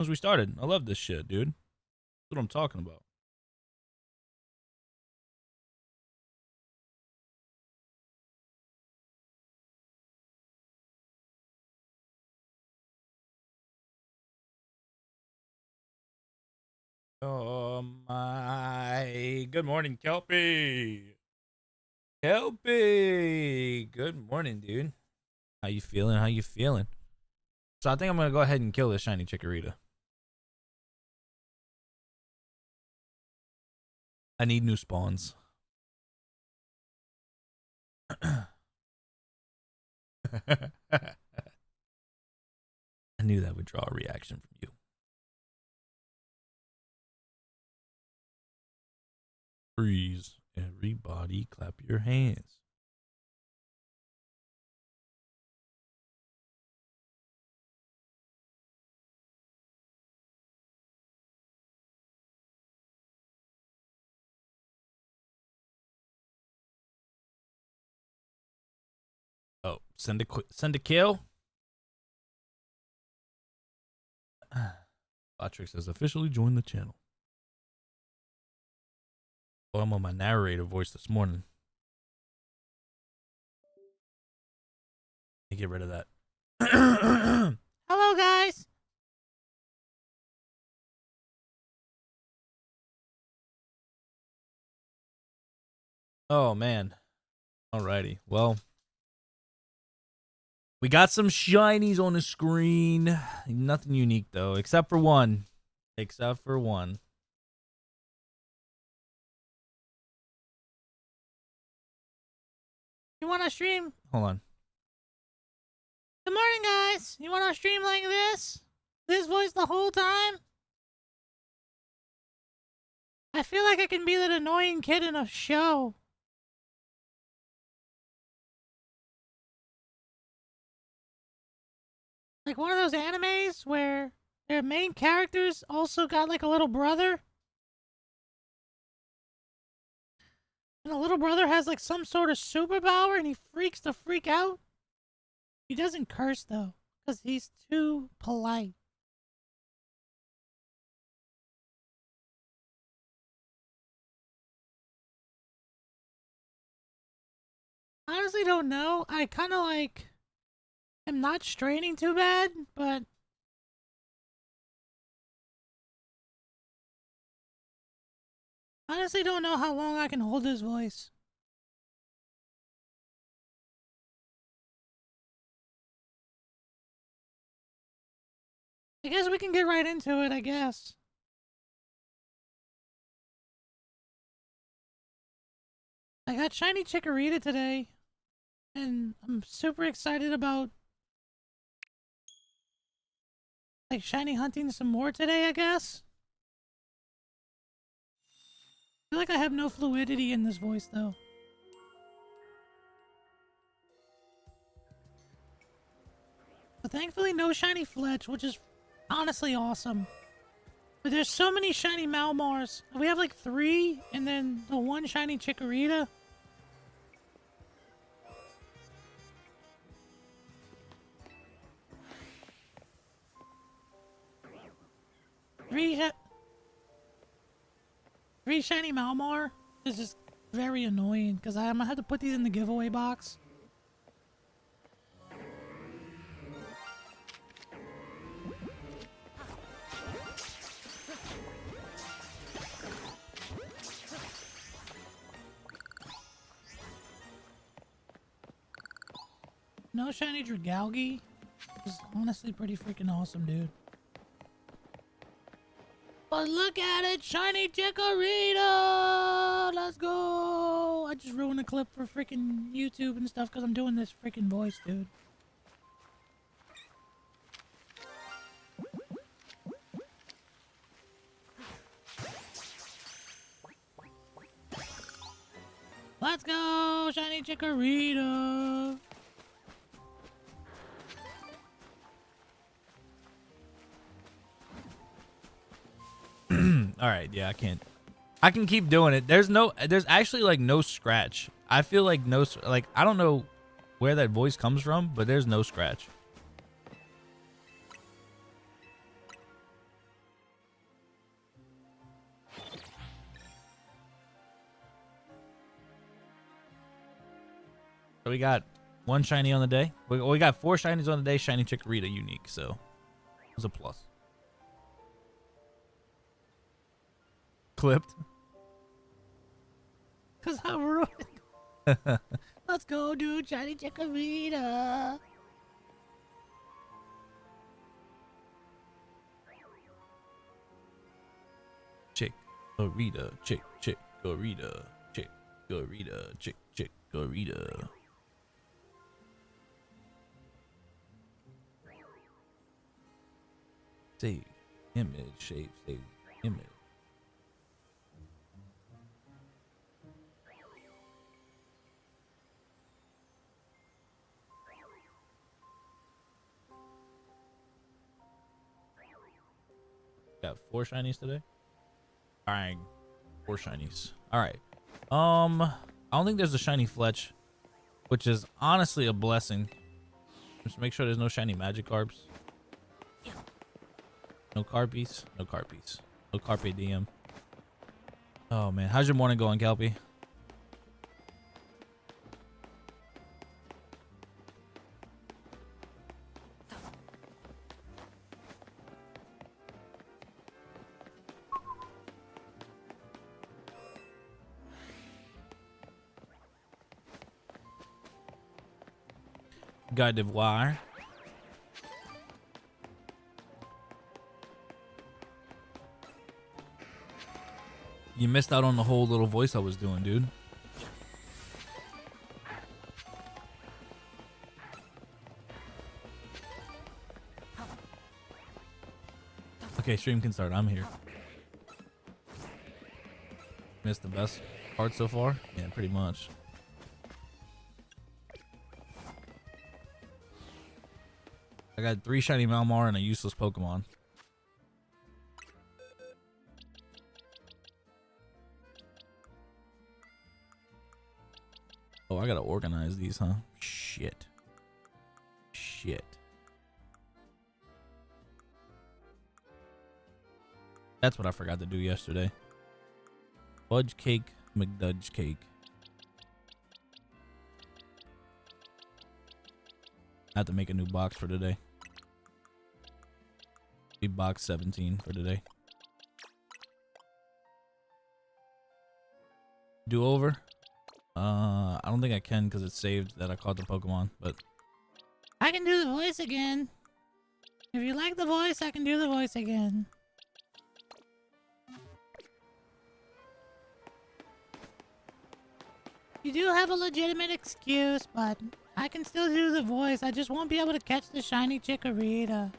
Once we started, I love this shit, dude. That's what I'm talking about. Oh my! Good morning, Kelpie. Kelpie. Good morning, dude. How you feeling? How you feeling? So I think I'm gonna go ahead and kill this shiny Chikorita. I need new spawns. I knew that would draw a reaction from you. Freeze. Everybody clap your hands. Oh, send a kill. Botrix has officially joined the channel. Oh, I'm on my narrator voice this morning. Let me get rid of that. Hello, guys. Oh, man. Alrighty. Well, we got some shinies on the screen. Nothing unique, though, except for one. Except for one. You want to stream? Hold on. Good morning, guys. You want to stream like this? This voice the whole time? I feel like I can be that annoying kid in a show. Like one of those animes where their main characters also got like a little brother. And the little brother has like some sort of superpower and he freaks the freak out. He doesn't curse though, because he's too polite. Honestly don't know. I kind of like am not straining too bad, but honestly don't know how long I can hold this voice. I guess we can get right into it, I guess. I got shiny Chikorita today, and I'm super excited about like shiny hunting some more today, I guess. I feel like I have no fluidity in this voice though. But thankfully no shiny Fletch, which is honestly awesome. But there's so many shiny Malmars. We have like 3, and then the one shiny Chikorita. Three shiny Malmar is just very annoying because I'm gonna have to put these in the giveaway box. No shiny Dragalge is honestly pretty freaking awesome, dude. But look at it, shiny Chikorita! Let's go! I just ruined a clip for freaking YouTube and stuff because I'm doing this freaking voice, dude. Let's go, shiny Chikorita! All right, yeah, I can keep doing it. There's actually like no scratch. I feel like I don't know where that voice comes from, but there's no scratch. So we got one shiny on the day. We got 4 shinies on the day. Shiny Chikorita unique, so it was a plus. Clipped. Cause I'm ruined. Let's go, dude. Shiny Chikorita. Chikorita, Chikorita, Chikorita, Chikorita. Save image, save image. Got 4 shinies today. All right, 4 shinies. All right. I don't think there's a shiny Fletch, which is honestly a blessing. Just make sure there's no shiny Magikarps. No Carpies. No Carpies. No Carpe Diem. Oh man, how's your morning going, Kelpie? Guy d'Ivoire. You missed out on the whole little voice I was doing, dude. Okay, stream can start. I'm here. Missed the best part so far? Yeah, pretty much. I got 3 shiny Malmar and a useless Pokemon. Oh, I gotta organize these, huh? Shit. That's what I forgot to do yesterday. Fudge cake, McDudge cake. I have to make a new box for today. Be box 17 for today. Do over? I don't think I can because it's saved that I caught the Pokemon, but I can do the voice again. If you like the voice, I can do the voice again. You do have a legitimate excuse, but I can still do the voice. I just won't be able to catch the shiny Chikorita.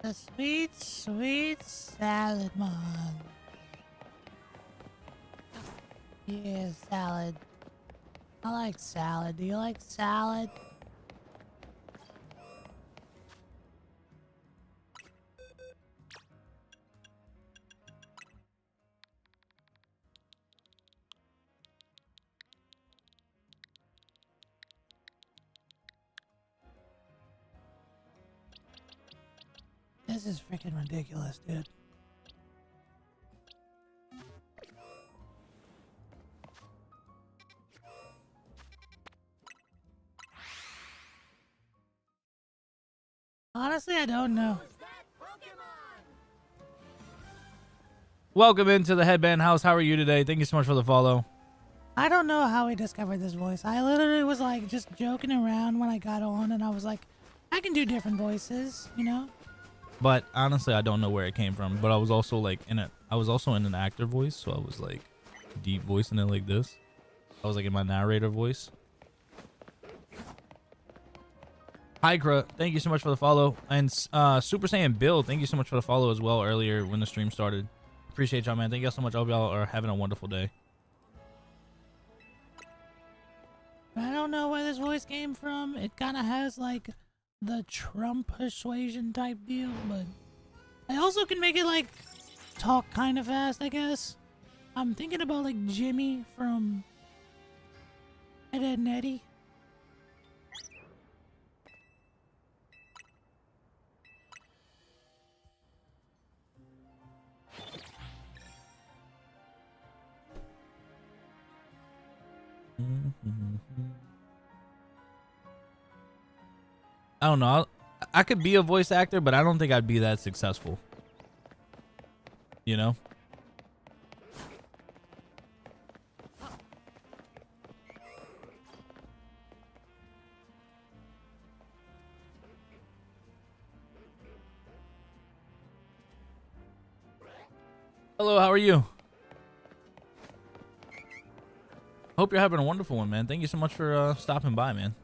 The sweet, sweet salad man. Yeah, salad. I like salad. Do you like salad? This is freaking ridiculous, dude. Honestly, I don't know. welcome into the Headband House. How are you today? Thank you so much for the follow. I don't know how he discovered this voice. I literally was like just joking around when I got on, and I was like, I can do different voices, you know? But honestly, I don't know where it came from. But I was also like in an actor voice, so I was like deep voicing it like this. I was like in my narrator voice. Hykra, thank you so much for the follow. And Super Saiyan Bill, thank you so much for the follow as well earlier when the stream started. Appreciate y'all, man. Thank y'all so much. I hope y'all are having a wonderful day. Right don't know where this voice came from. It kind of has like the Trump persuasion type deal, but I also can make it like talk kind of fast, I guess. I'm thinking about like Jimmy from Ed, Edd n Eddy. I don't know. I could be a voice actor, but I don't think I'd be that successful. You know? Hello, how are you? Hope you're having a wonderful one, man. Thank you so much for stopping by, man.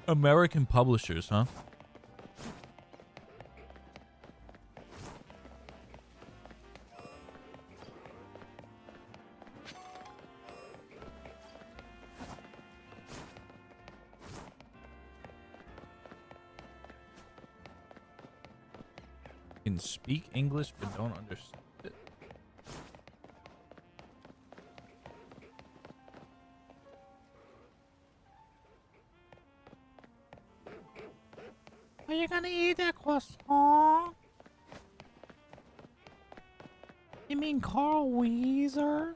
American publishers, huh? Can speak English but don't understand it. Are you gonna eat that croissant? You mean Carl Weezer?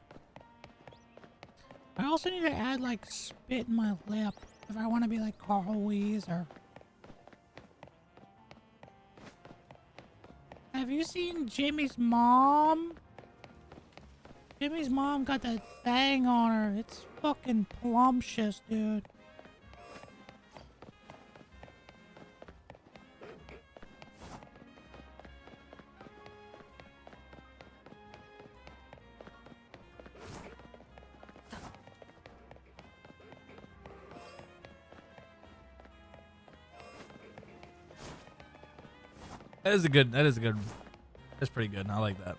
I also need to add like spit in my lip if I want to be like Carl Weezer. Have you seen Jimmy's mom? Jimmy's mom got that thing on her. It's fucking plumptious, dude. That's pretty good. I like that.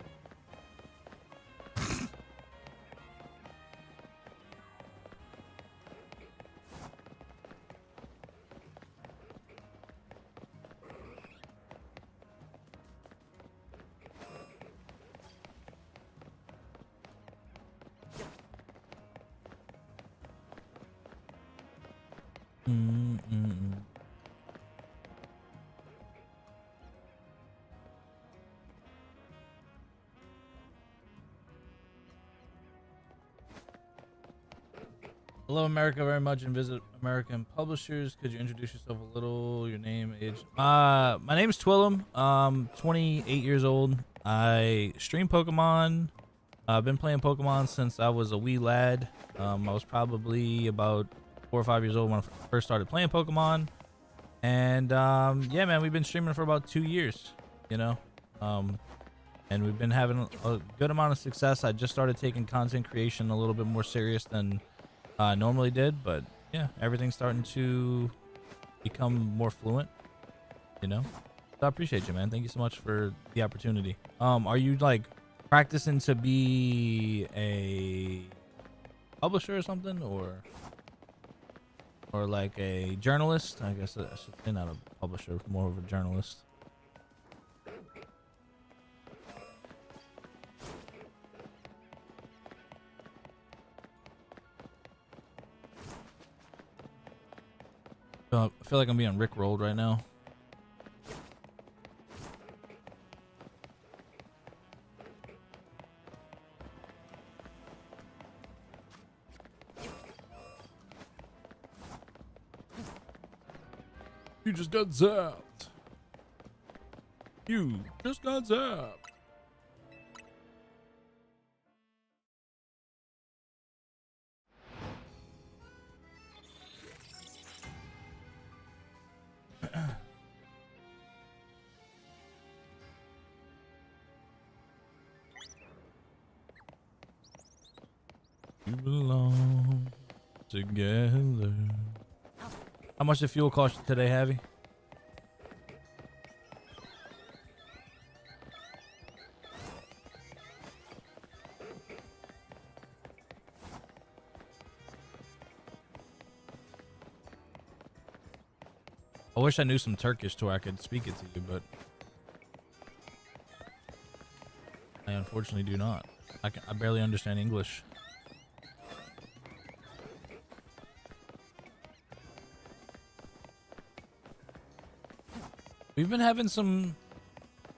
Hello, America, very much, and visit American publishers. Could you introduce yourself a little? Your name, age. My name is Twillum. 28 years old. I stream Pokemon. I've been playing Pokemon since I was a wee lad. I was probably about 4 or 5 years old when I first started playing Pokemon. And yeah, man, we've been streaming for about 2 years. You know, and we've been having a good amount of success. I just started taking content creation a little bit more serious than normally did, but yeah, everything's starting to become more fluent, you know. So I appreciate you, man. Thank you so much for the opportunity. Are you like practicing to be a publisher or something, or like a journalist? I guess I should say not a publisher, more of a journalist. I feel like I'm being rickrolled right now. You just got zapped. You just got zapped. You belong together. How much did fuel cost you today, Javi? I wish I knew some Turkish to where I could speak it to you, but I unfortunately do not. I barely understand English. We've been having some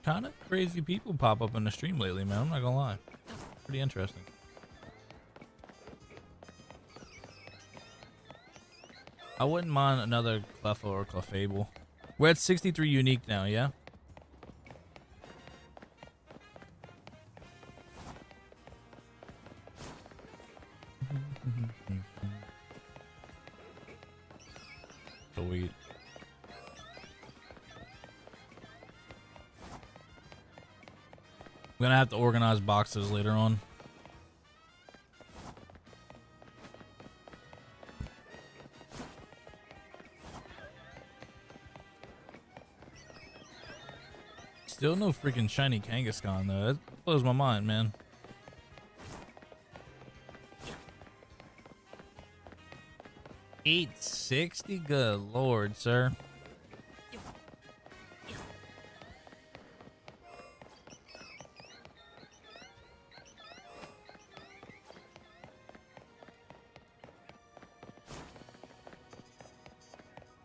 kind of crazy people pop up in the stream lately, man. I'm not gonna lie. Pretty interesting. I wouldn't mind another Cleffa or Clefable. We're at 63 unique now, yeah? Sweet. I'm gonna have to organize boxes later on. Still no freaking shiny Kangaskhan though. That blows my mind, man. $860? Good lord, sir.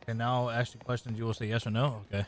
And now I'll ask you questions. You will say yes or no? Okay.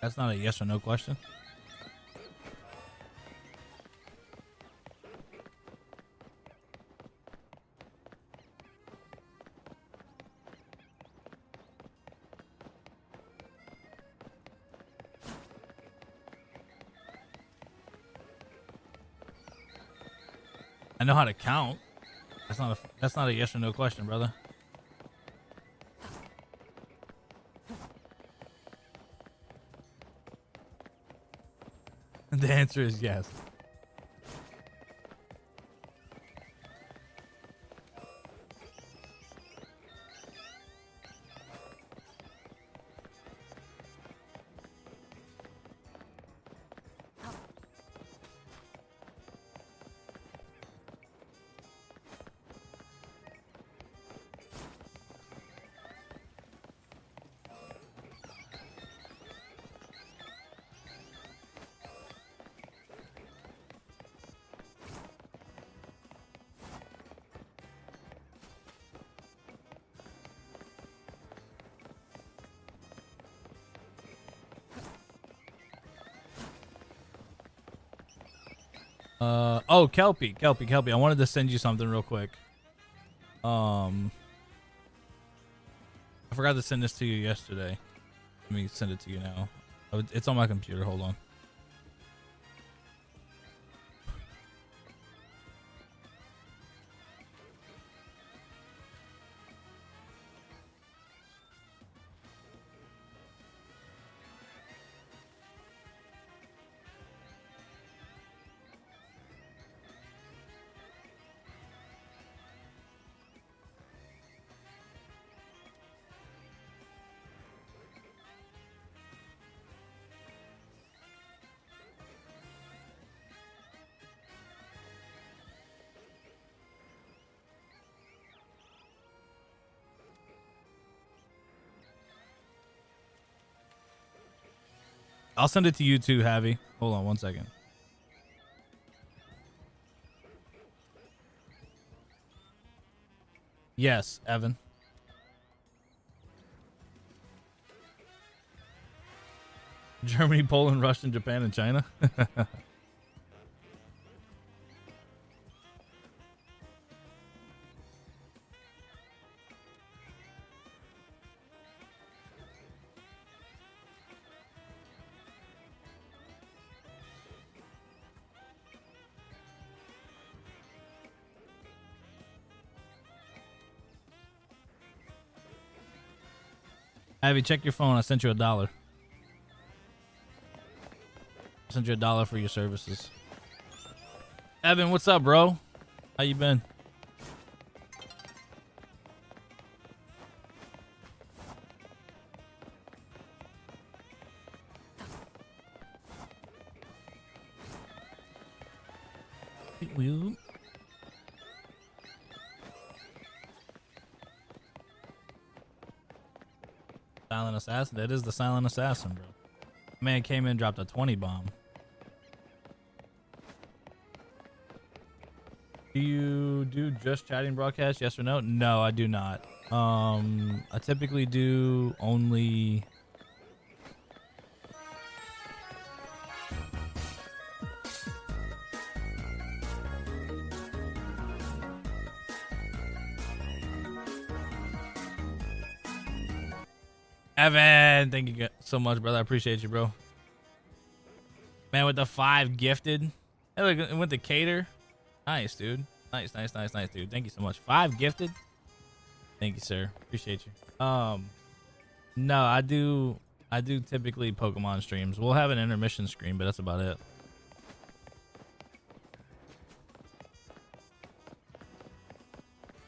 That's not a yes or no question. I know how to count. That's not a yes or no question, brother. The answer is yes. Oh, Kelpie. I wanted to send you something real quick. I forgot to send this to you yesterday. Let me send it to you now. It's on my computer. Hold on. I'll send it to you too, Javi. Hold on one second. Yes, Evan. Germany, Poland, Russia, Japan, and China. Abby, check your phone. I sent you $1. I sent you $1 for your services. Evan, what's up, bro? How you been? Whoop. Silent assassin. That is the silent assassin, bro. Man came in, dropped a 20 bomb. Do you do just chatting broadcast? Yes or no? No, I do not. I typically do only. Evan, thank you so much, brother. I appreciate you, bro. Man, with the 5 gifted. Hey, look, it went to Cater. Nice, dude. Nice, dude. Thank you so much. 5 gifted. Thank you, sir. Appreciate you. No, I do typically Pokemon streams. We'll have an intermission stream, but that's about it.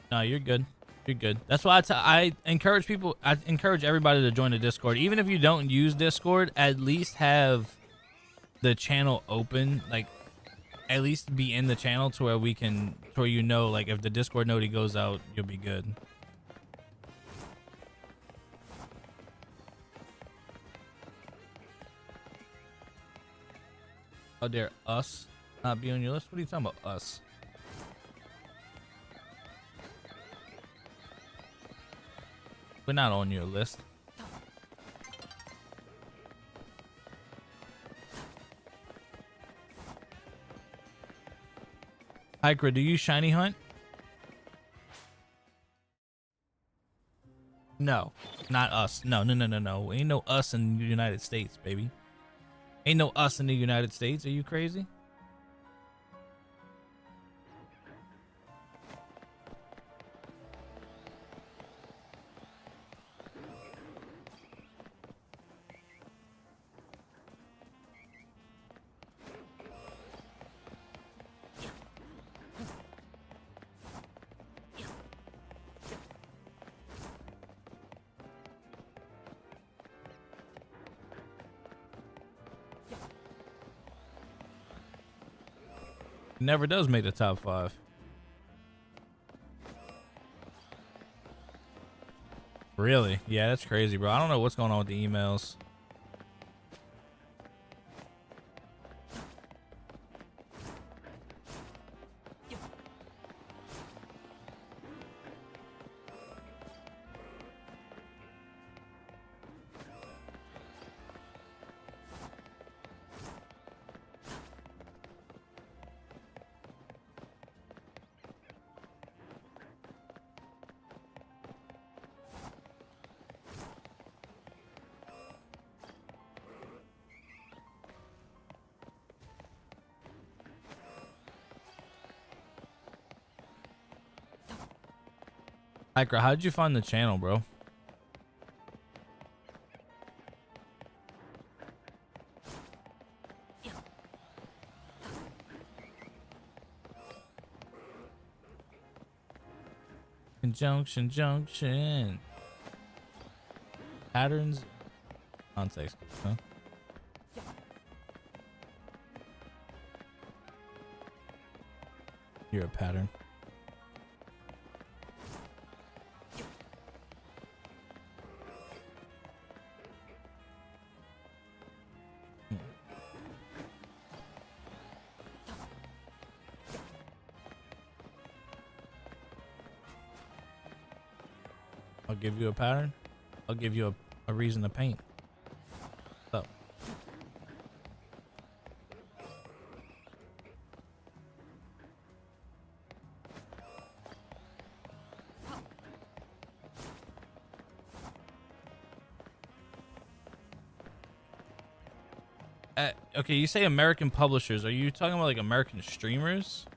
No, you're good. You're good. That's why I encourage people. I encourage everybody to join the Discord. Even if you don't use Discord, at least have the channel open. Like, at least be in the channel to where we can, to where you know, like, if the Discord noti goes out, you'll be good. How dare us not be on your list? What are you talking about, us? We're not on your list. Hikra, do you shiny hunt? No, not us. No. Ain't no us in the United States, baby. Ain't no us in the United States. Are you crazy? Never does make the top 5. Really? Yeah, that's crazy, bro. I don't know what's going on with the emails. Hikra, how did you find the channel, bro? Junction. Patterns. Context, huh? You're a pattern. I'll give you a pattern. I'll give you a reason to paint. So, Okay, you say American publishers. Are you talking about like American streamers?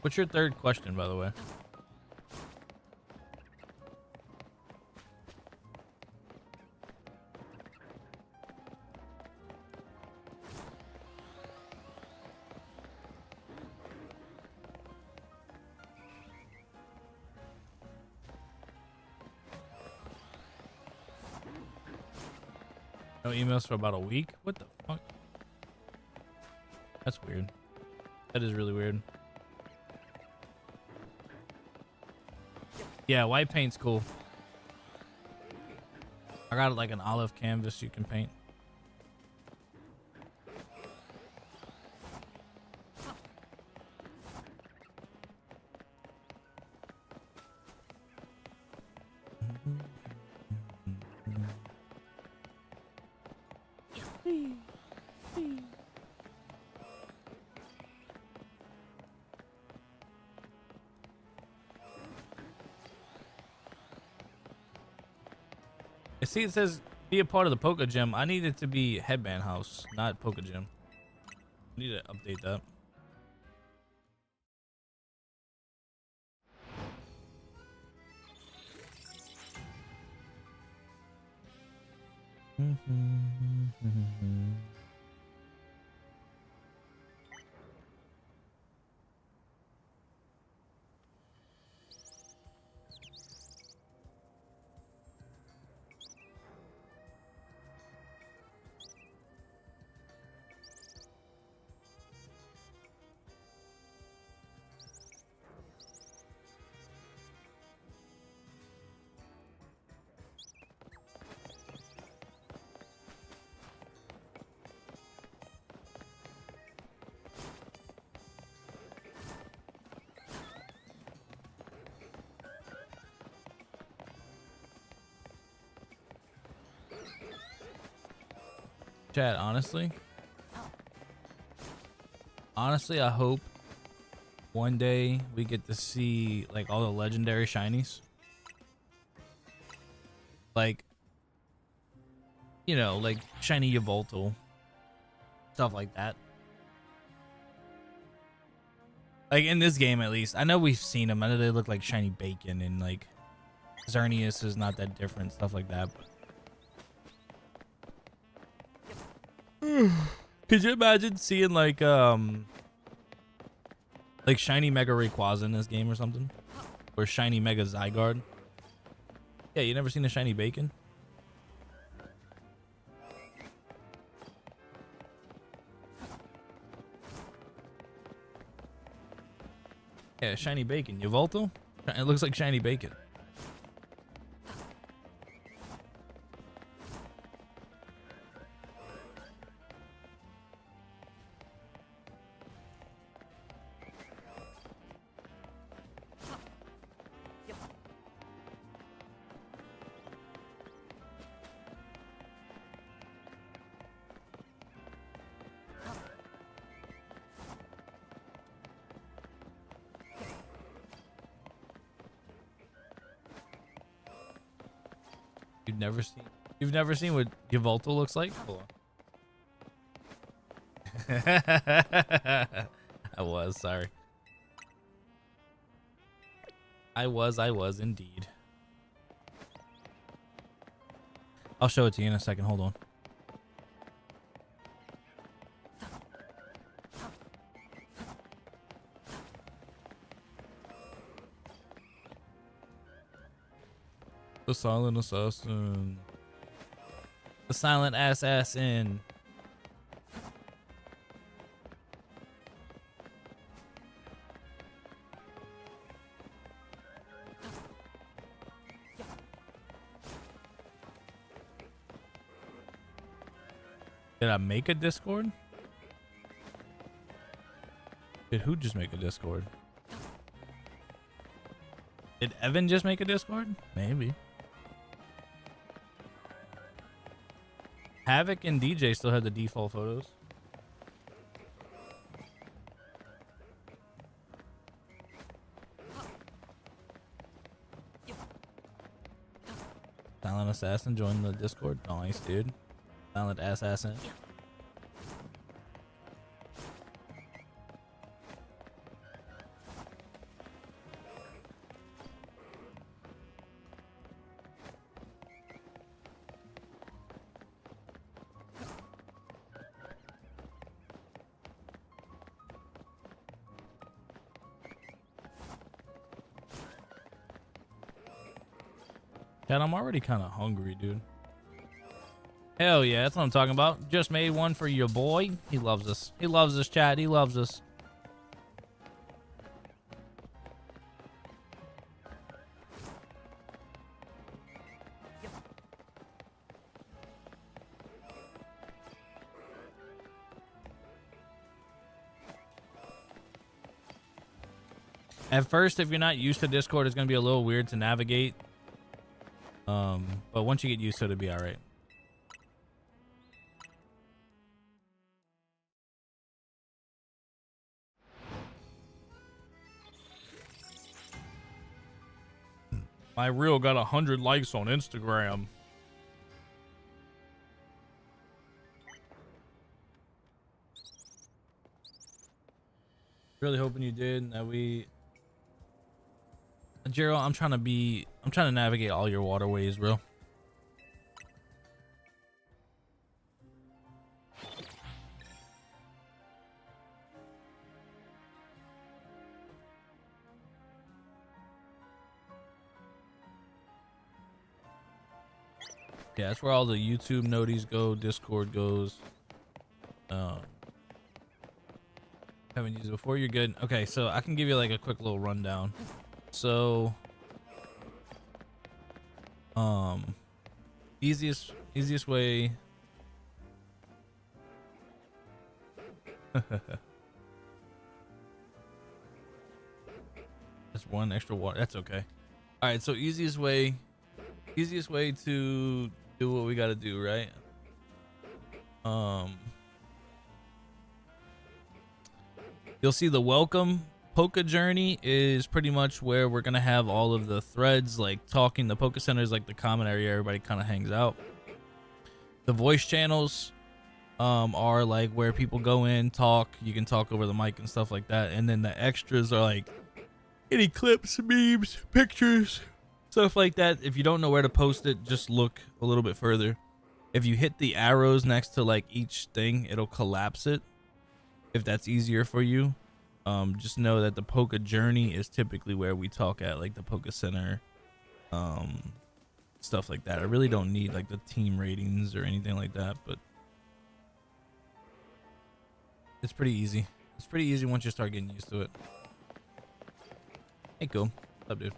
What's your third question, by the way? No emails for about a week? What the fuck? That's weird. That is really weird. Yeah, white paint's cool. I got like an olive canvas you can paint. See, it says be a part of the Poke Gym. I need it to be Headband House, not Poke Gym. I need to update that. Chat, honestly, I hope one day we get to see like all the legendary shinies. Like, you know, like shiny Yveltal, stuff like that. Like in this game, at least. I know we've seen them. I know they look like shiny bacon, and like Xerneas is not that different, stuff like that. But could you imagine seeing like shiny Mega Rayquaza in this game or something? Or shiny Mega Zygarde? Yeah, you never seen a shiny bacon? Yeah, shiny bacon. Yveltal? It looks like shiny bacon. You've never seen what Yveltal looks like? Hold on. Sorry. I was indeed. I'll show it to you in a second. Hold on. The silent assassin. The silent assassin. Did I make a Discord? Did who just make a Discord? Did Evan just make a Discord? Maybe. Havoc and DJ still have the default photos. Silent Assassin joined the Discord. Nice, dude. Silent Assassin. Chat, I'm already kind of hungry, dude. Hell yeah, that's what I'm talking about. Just made one for your boy. He loves us. He loves us, chat. He loves us. At first, if you're not used to Discord, it's going to be a little weird to navigate. But once you get used to it, it'll be all right. My reel got 100 likes on Instagram. Really hoping you did. That we, Gerald, I'm trying to navigate all your waterways, bro. Yeah, that's where all the YouTube noties go, Discord goes. Haven't used it before, you're good. Okay, so I can give you like a quick little rundown. So easiest way. That's one extra water. That's okay. All right, so easiest way to do what we got to do, right? You'll see the welcome Poke Journey is pretty much where we're gonna have all of the threads, like talking. The Poke Center is like the common area everybody kind of hangs out. The voice channels are like where people go in, talk. You can talk over the mic and stuff like that. And then the extras are like any clips, memes, pictures, stuff like that. If you don't know where to post it, just look a little bit further. If you hit the arrows next to like each thing, it'll collapse it. If that's easier for you, just know that the Poke Journey is typically where we talk at, like the Poke Center, stuff like that. I really don't need like the team ratings or anything like that, but it's pretty easy. It's pretty easy once you start getting used to it. Hey, cool. What's up, dude?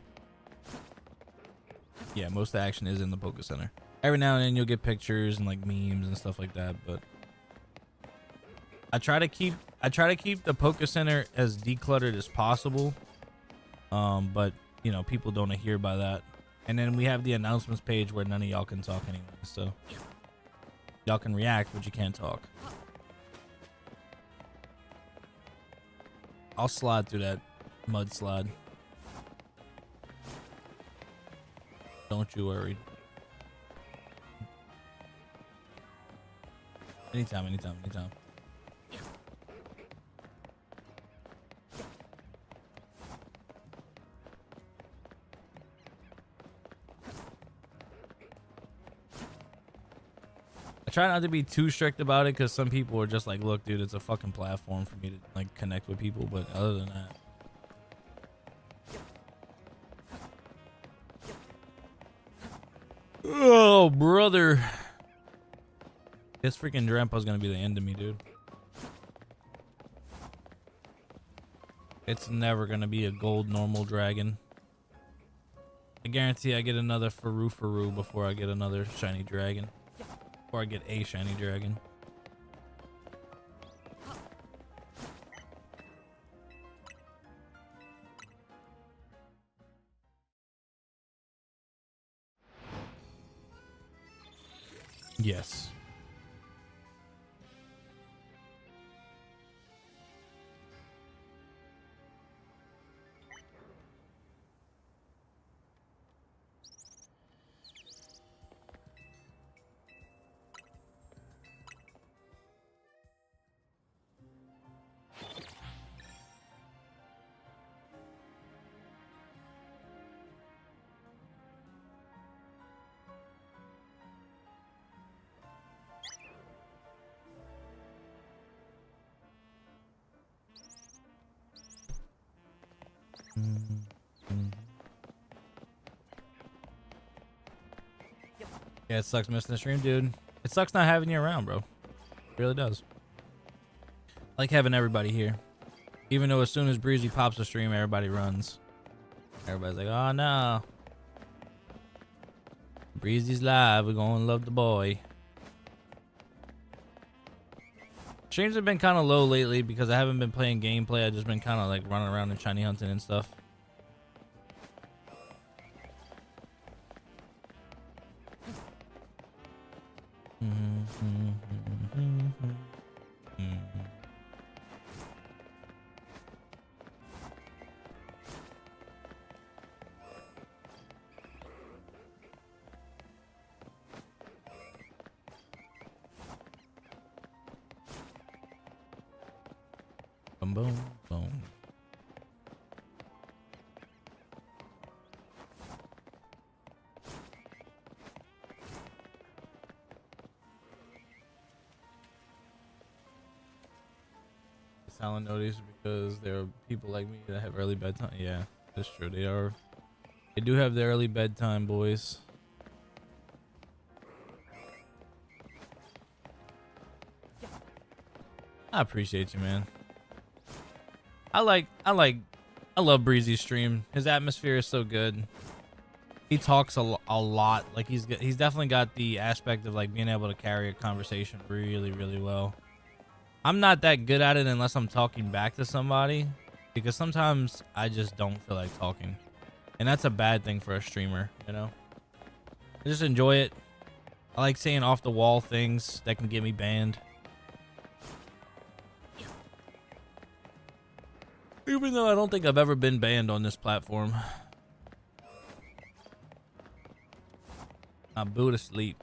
Yeah, most of the action is in the Poke Center. Every now and then you'll get pictures and like memes and stuff like that, but I try to keep the Poke Center as decluttered as possible. But you know, people don't adhere by that. And then we have the announcements page where none of y'all can talk anyway, so y'all can react, but you can't talk. I'll slide through that mudslide. Don't you worry. Anytime. I try not to be too strict about it because some people are just like, look, dude, it's a fucking platform for me to like connect with people. But other than that, oh brother, this freaking Drempa's gonna be the end of me, dude. It's never gonna be a gold normal dragon. I guarantee I get another Faru before I get another shiny dragon. Before I get a shiny dragon. Yes. Yeah, it sucks missing the stream, dude. It sucks not having you around, bro. It really does. I like having everybody here. Even though as soon as Breezy pops a stream, everybody runs. Everybody's like, oh no. Breezy's live. We're gonna love the boy. Streams have been kind of low lately because I haven't been playing gameplay. I've just been kind of like running around and shiny hunting and stuff. Boom, boom, boom. Silent notice because there are people like me that have early bedtime. Yeah, that's true. They do have the early bedtime, boys. I appreciate you, man. I love Breezy's stream. His atmosphere is so good. He talks a lot. Like he's definitely got the aspect of like being able to carry a conversation really, really well. I'm not that good at it unless I'm talking back to somebody, because sometimes I just don't feel like talking, and that's a bad thing for a streamer, you know. I just enjoy it. I like saying off the wall things that can get me banned. Even though I don't think I've ever been banned on this platform. I'm boo to sleep.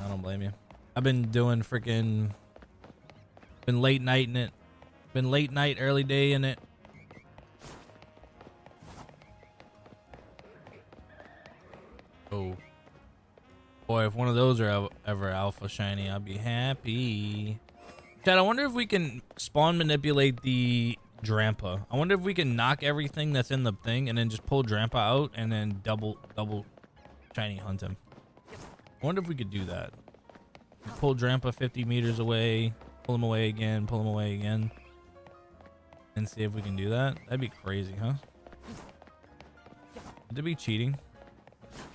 I don't blame you. I've been doing freaking... Been late night in it. Been late night, early day in it. Oh. Boy, if one of those are ever alpha shiny, I'd be happy. Chad, I wonder if we can spawn manipulate the Drampa. I wonder if we can knock everything that's in the thing and then just pull Drampa out and then double shiny hunt him. I wonder if we could do that. Pull Drampa 50 meters away, pull him away again, pull him away again, and see if we can do that. That'd be crazy, huh? Would it be cheating?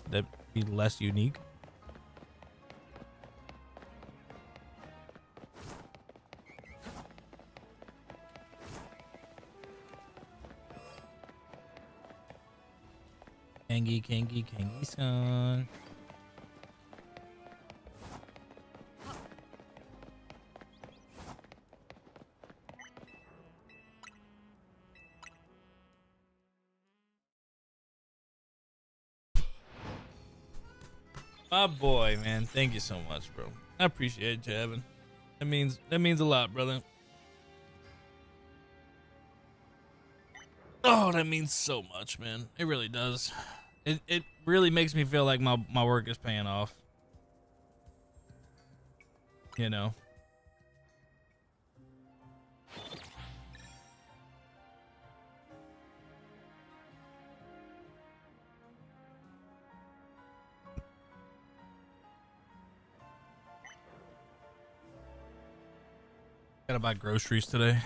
That'd be less unique. Kangi-san. My boy, man. Thank you so much, bro. I appreciate it, Javin. That means a lot, brother. Oh, that means so much, man. It really does. It really makes me feel like my work is paying off. You know. Gotta buy groceries today.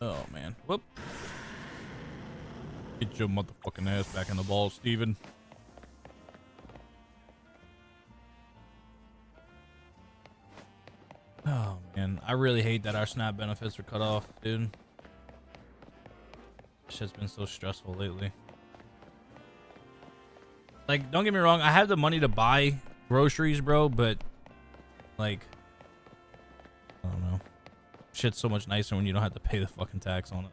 Oh man. Whoop. Get your motherfucking ass back in the ball, Steven. Oh man, I really hate that our SNAP benefits are cut off, dude. Shit's been so stressful lately. Like, don't get me wrong, I have the money to buy groceries, bro, but like, I don't know. Shit's so much nicer when you don't have to pay the fucking tax on it.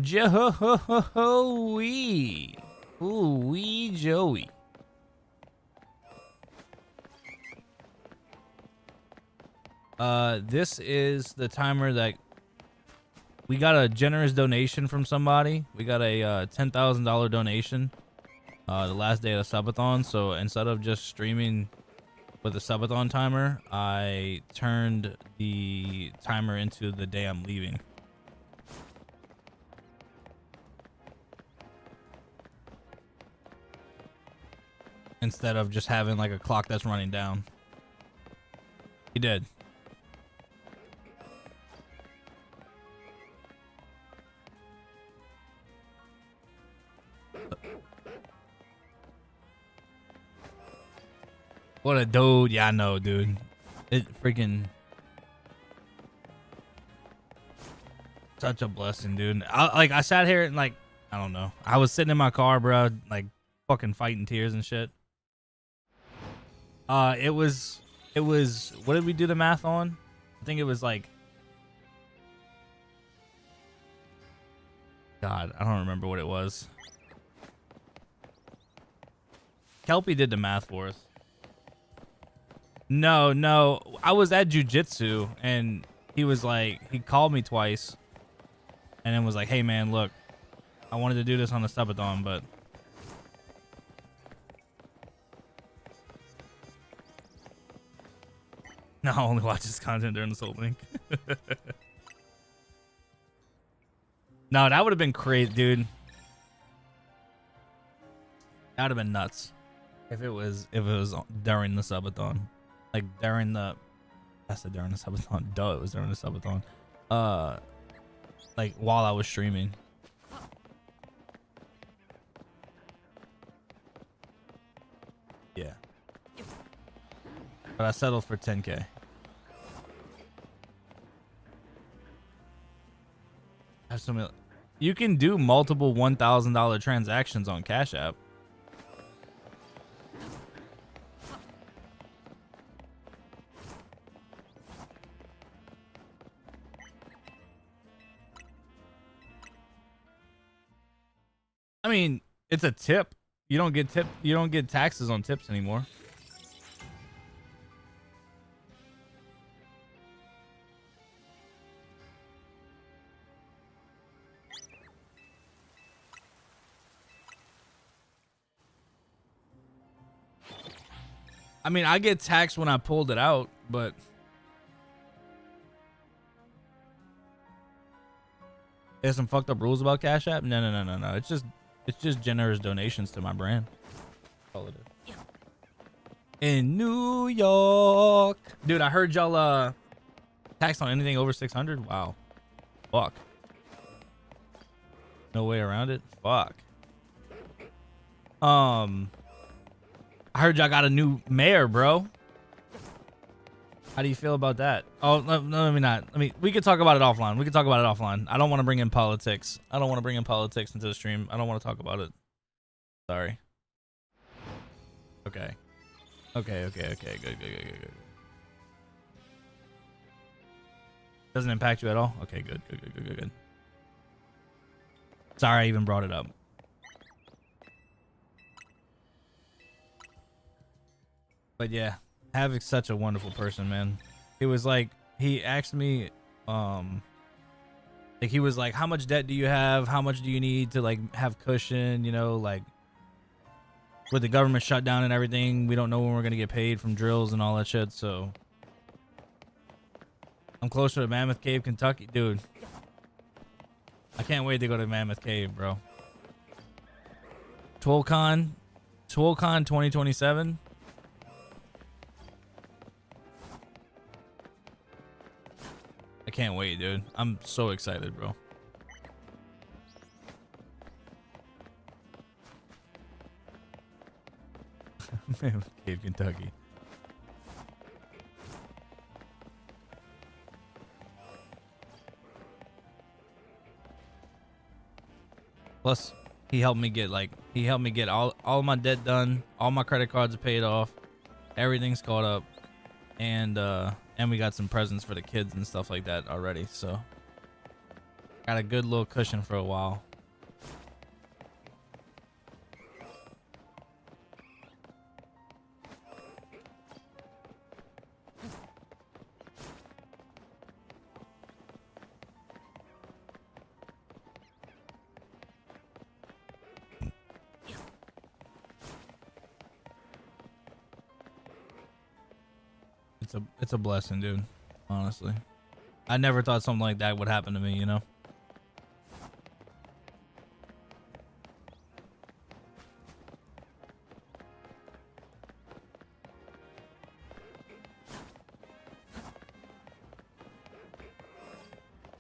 Joey. Ooh wee Joey. This is the timer that we got a generous donation from somebody. We got a $10,000 donation the last day of the subathon. So instead of just streaming with the subathon timer, I turned the timer into the day I'm leaving. Instead of just having like a clock that's running down. He did. What a dude. Yeah, I know, dude. It freaking such a blessing, dude. I sat here and like, I don't know. I was sitting in my car, bro, like fucking fighting tears and shit. It was what did we do the math on? I think it was like, God, I don't remember what it was. Kelpie did the math for us. No, I was at jujitsu and he was like, he called me twice and then was like, hey man, look, I wanted to do this on the subathon, but no, I only watch this content during the Soul Link. No, that would have been crazy, dude. That would have been nuts if it was during the subathon. Like during the, I said during the subathon. Duh, it was during the subathon. Like while I was streaming. Yeah. But I settled for 10K. Have some. You can do multiple $1,000 transactions on Cash App. I mean, it's a tip. You don't get taxes on tips anymore. I mean, I get taxed when I pulled it out, but there's some fucked up rules about Cash App. No. It's just generous donations to my brand. That's all it is. In New York, dude. I heard y'all taxed on anything over 600. Wow. Fuck. No way around it. Fuck. I heard y'all got a new mayor, bro. How do you feel about that? Oh, no, let me not. We can talk about it offline. I don't want to bring in politics. I don't want to bring in politics into the stream. I don't want to talk about it. Sorry. Okay. Good. Doesn't impact you at all? Okay, good. Sorry I even brought it up. But yeah, Havoc's such a wonderful person, man. It was like, he asked me, like he was like, how much debt do you have? How much do you need to like have cushion? You know, like with the government shutdown and everything, we don't know when we're going to get paid from drills and all that shit. So I'm closer to Mammoth Cave, Kentucky, dude. I can't wait to go to Mammoth Cave, bro. TwilCon 2027. I can't wait, dude. I'm so excited, bro. Mammoth Cave, Kentucky. Plus, he helped me get all my debt done, all my credit cards are paid off, everything's caught up, and we got some presents for the kids and stuff like that already. So, got a good little cushion for a while. it's a blessing, dude. Honestly, I never thought something like that would happen to me. You know.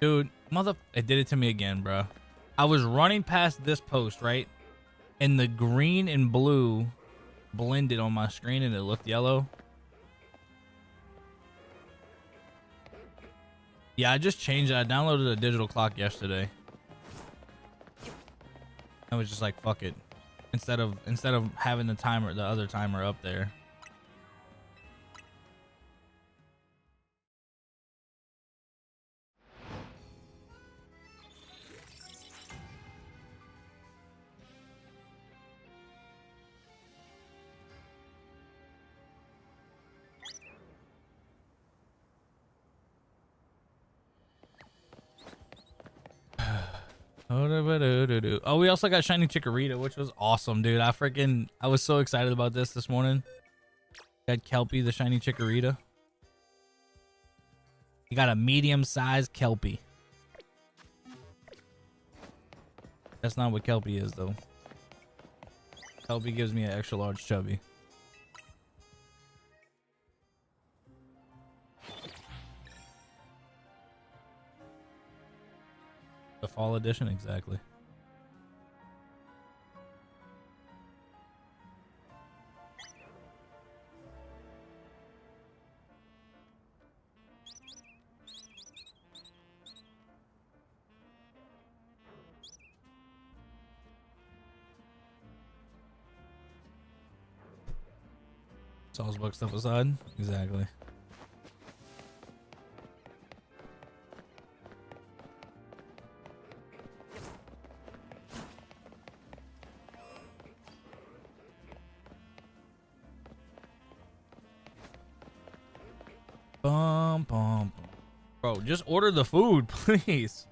Dude, it did it to me again, bro. I was running past this post, right? And the green and blue blended on my screen and it looked yellow. Yeah, I just changed it. I downloaded a digital clock yesterday. I was just like, fuck it. Instead of having the other timer up there. Oh, we also got shiny Chikorita, which was awesome, dude. I was so excited about this morning. Got Kelpie, the shiny Chikorita. You got a medium-sized Kelpie. That's not what Kelpie is, though. Kelpie gives me an extra large chubby. The fall edition, exactly. Salzburg stuff aside, exactly. Bum, bum, bum. Bro, just order the food, please.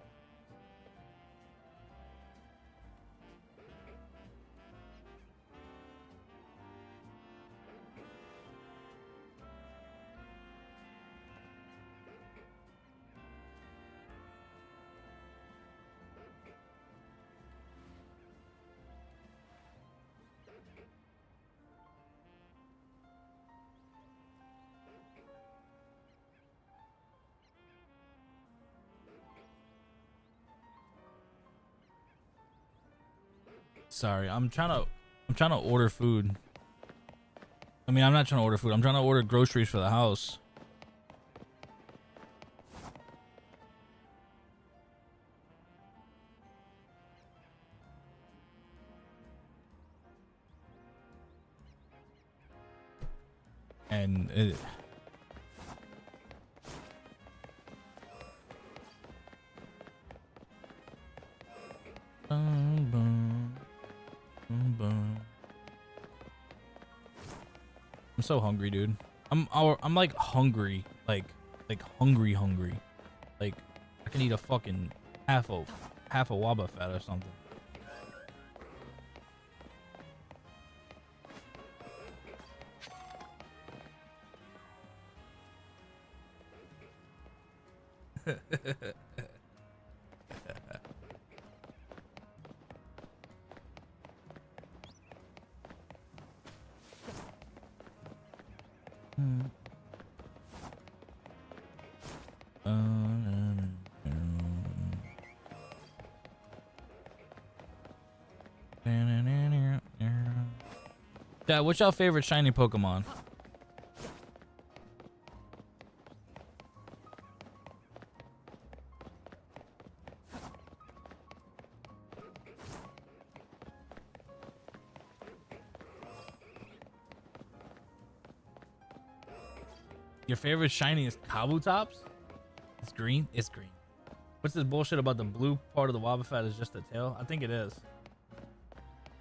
Sorry, I'm trying to order food. I mean, I'm not trying to order food. I'm trying to order groceries for the house. And it I'm so hungry, dude. I'm like hungry, like hungry. Like I can eat a fucking half a Wobba Fat or something. Yeah, what's your favorite shiny Pokemon? Your favorite shiny is Kabutops? It's green? It's green. What's this bullshit about the blue part of the Wobbuffet is just the tail? I think it is.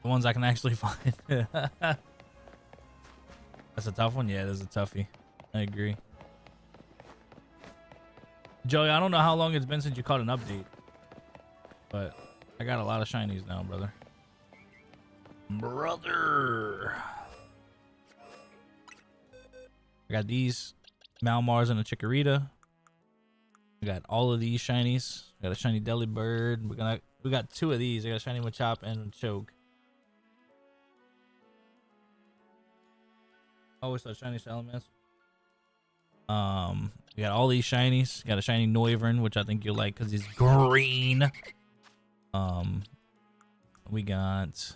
The ones I can actually find. That's a tough one? Yeah, it is a toughie. I agree. Joey, I don't know how long it's been since you caught an update. But I got a lot of shinies now, brother. Brother! I got these Malmars and a Chikorita. We got all of these shinies. We got a shiny Delibird. We got 2 of these. I got a shiny Machop and a Choke. Always thought shiny Salamence. We got all these shinies. Got a shiny Noivern, which I think you'll like because he's green. We got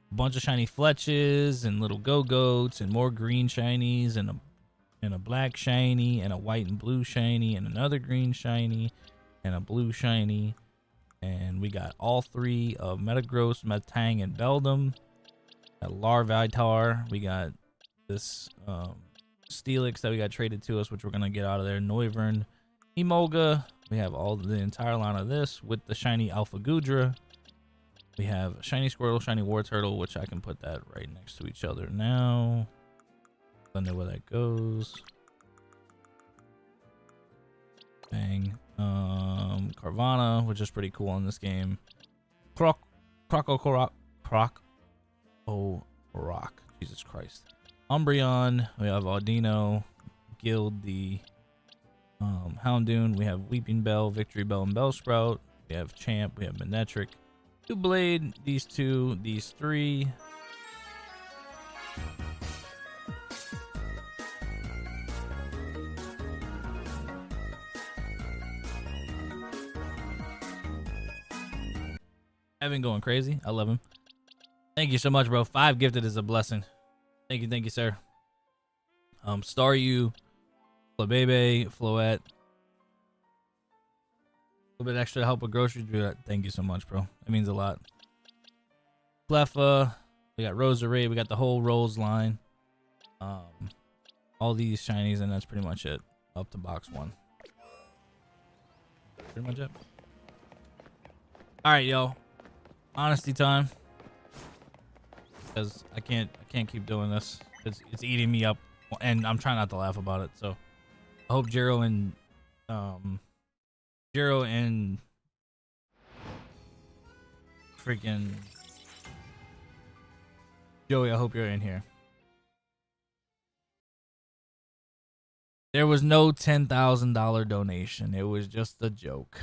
a bunch of shiny Fletches and little Go-Goats and more green shinies and a black shiny and a white and blue shiny and another green shiny and a blue shiny. And we got all 3 of Metagross, Metang, and Beldum. Got Larvitar. We got this Steelix that we got traded to us, which we're gonna get out of there. Noivern, Emolga. We have all the entire line of this with the shiny Alpha Gudra. We have shiny Squirtle, shiny Wartortle, which I can put that right next to each other now. Don't know where that goes. Bang. Carvana, which is pretty cool in this game. Rock. Jesus Christ. Umbreon. We have Audino, Guild, the Houndoom. We have Weeping Bell, Victory Bell, and Bellsprout. We have Champ. We have Manectric. Doublade. These 2. These 3. I've been going crazy. I love him. Thank you so much, bro. 5 gifted is a blessing. Thank you, sir. Staryu, Flabebe, Floette. A little bit extra help with groceries. Thank you so much, bro. That means a lot. Cleffa. We got Roserade. We got the whole Rolls line. All these shinies, and that's pretty much it. Up to box 1. Pretty much it. All right, yo. Honesty time. Because I can't keep doing this. It's eating me up, and I'm trying not to laugh about it. So I hope Jiro and freaking Joey, I hope you're in here. There was no $10,000 donation. It was just a joke.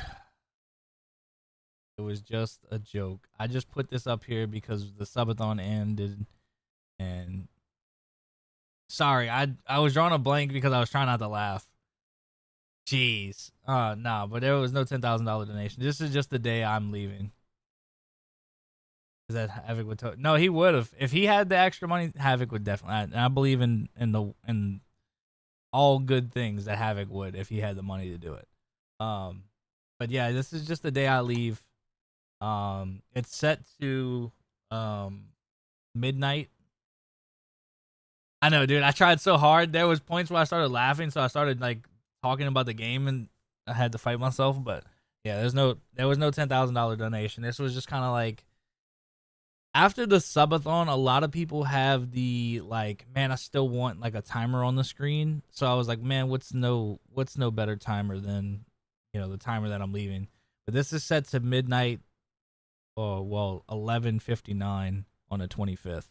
It was just a joke. I just put this up here because the subathon ended, and sorry, I was drawing a blank because I was trying not to laugh. Jeez. Nah, but there was no $10,000 donation. This is just the day I'm leaving. Is that Havoc would no, he would have. If he had the extra money, Havoc would definitely. I believe in all good things that Havoc would if he had the money to do it. But yeah, this is just the day I leave. It's set to midnight. I know, dude. I tried so hard. There was points where I started laughing, so I started like talking about the game, and I had to fight myself. But yeah, there was no $10,000 donation. This was just kind of like after the subathon. A lot of people have the like, man, I still want like a timer on the screen. So I was like, man, what's no better timer than the timer that I'm leaving. But this is set to midnight. Oh, well, 11:59 on the 25th.